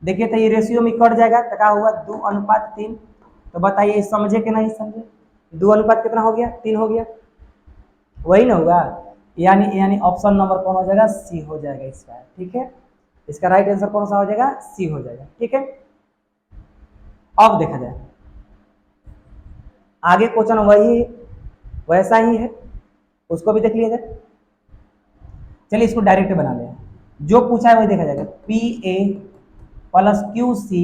देखिए तो ये रेशियो में कट जाएगा, तो क्या हुआ 2:3। तो बताइए समझे कि नहीं समझे, 2 अनुपात कितना हो गया 3 हो गया, वही ना हुआ, यानी ऑप्शन नंबर कौन हो जाएगा, सी हो जाएगा इसका, ठीक है। इसका राइट आंसर कौन सा हो जाएगा, सी हो जाएगा, ठीक है। अब देखा जाए आगे क्वेश्चन वही वैसा ही है, उसको भी देख लिया जाए। चलिए इसको डायरेक्ट बना लें, जो पूछा है वही देखा जाएगा। P A plus Q C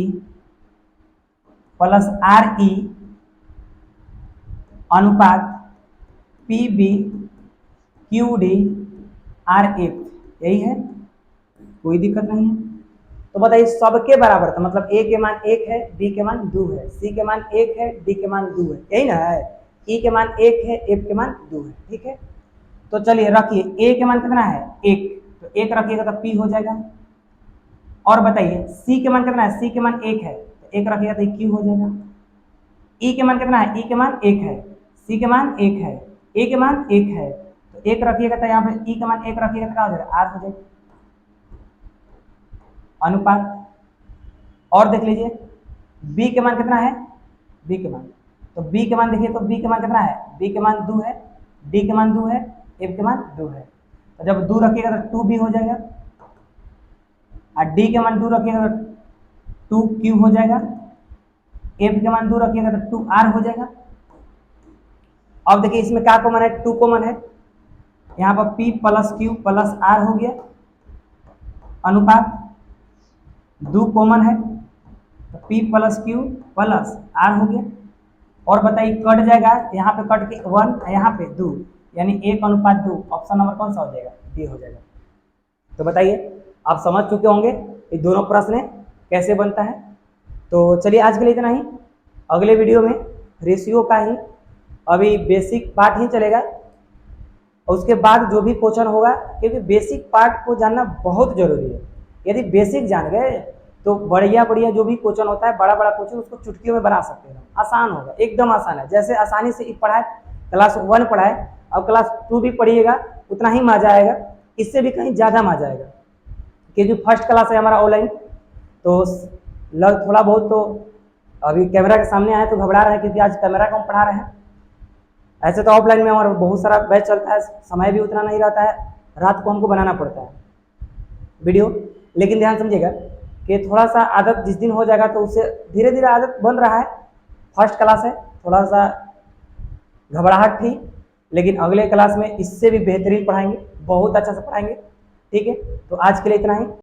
plus R E अनुपात P B Q D R F, यही है, कोई दिक्कत नहीं है। तो बताइए सबके बराबर था, मतलब ए के मान 1 है, बी के मान 2 है, सी के मान 1 है, डी के मान 2 है, यही ना है। ई के मान 1 है, एफ के मान 2 है, ठीक है। तो चलिए रखिए, ए के मान कितना है 1, तो 1 रखिएगा तो पी हो जाएगा। और बताइए सी के मान कितना है, सी के मान 1 है, तो 1 रखिएगा तो क्यू हो जाएगा। ई के मान कितना है, ई के मान 1 है, सी के मान 1 है, ए के मान 1 है, तो 1 रखिएगा तो यहाँ पे ई के मान 1 रखिएगा तो क्या हो जाएगा, आर हो जाएगा अनुपात। और देख लीजिए बी के मान कितना है, बी के मान, तो बी के मान देखिए, तो बी के मान कितना है, बी के मान 2 है, डी के मान 2 है, एफ के मान 2 है, तो जब 2 रखिएगा तो 2 बी हो जाएगा, और डी के मान 2 रखिएगा तो 2 क्यू हो जाएगा, एफ के मान 2 रखिएगा तो 2 आर हो जाएगा। अब देखिए इसमें क्या कॉमन है, 2 कॉमन है, यहाँ पर P plus Q plus R हो गया अनुपात 2 कॉमन है, तो P plus Q plus R हो गया। और बताइए कट जाएगा, यहाँ पे कट के 1, यहाँ पे 2, यानी 1 अनुपात 2, ऑप्शन नंबर कौन सा हो जाएगा, डी हो जाएगा। तो बताइए आप समझ चुके होंगे ये दोनों प्रश्न कैसे बनता है। तो चलिए आज के लिए इतना ही, अगले वीडियो में रेशियो का ही अभी बेसिक पार्ट ही चलेगा, और उसके बाद जो भी क्वेश्चन होगा, क्योंकि बेसिक पार्ट को जानना बहुत जरूरी है। यदि बेसिक जान गए तो बढ़िया बढ़िया जो भी क्वेश्चन होता है, बड़ा बड़ा क्वेश्चन, उसको चुटकियों में बना सकते हैं, आसान होगा, एकदम आसान है। जैसे आसानी से पढ़ाए, क्लास 1 पढ़ाए, अब क्लास 2 भी पढ़िएगा उतना ही मजा आएगा, इससे भी कहीं ज़्यादा मजा आएगा, क्योंकि फर्स्ट क्लास है हमारा ऑनलाइन। तो थोड़ा बहुत तो अभी कैमरा के सामने आए तो घबरा रहे हैं, क्योंकि आज कैमरा को हम पढ़ा रहे हैं। ऐसे तो ऑफलाइन में हमारा बहुत सारा बैच चलता है, समय भी उतना नहीं रहता है, रात को हमको बनाना पड़ता है वीडियो। लेकिन ध्यान समझिएगा कि थोड़ा सा आदत जिस दिन हो जाएगा तो उससे धीरे धीरे आदत बन रहा है। फर्स्ट क्लास है, थोड़ा सा घबराहट थी, लेकिन अगले क्लास में इससे भी बेहतरीन पढ़ाएंगे, बहुत अच्छा से पढ़ाएंगे, ठीक है। तो आज के लिए इतना ही।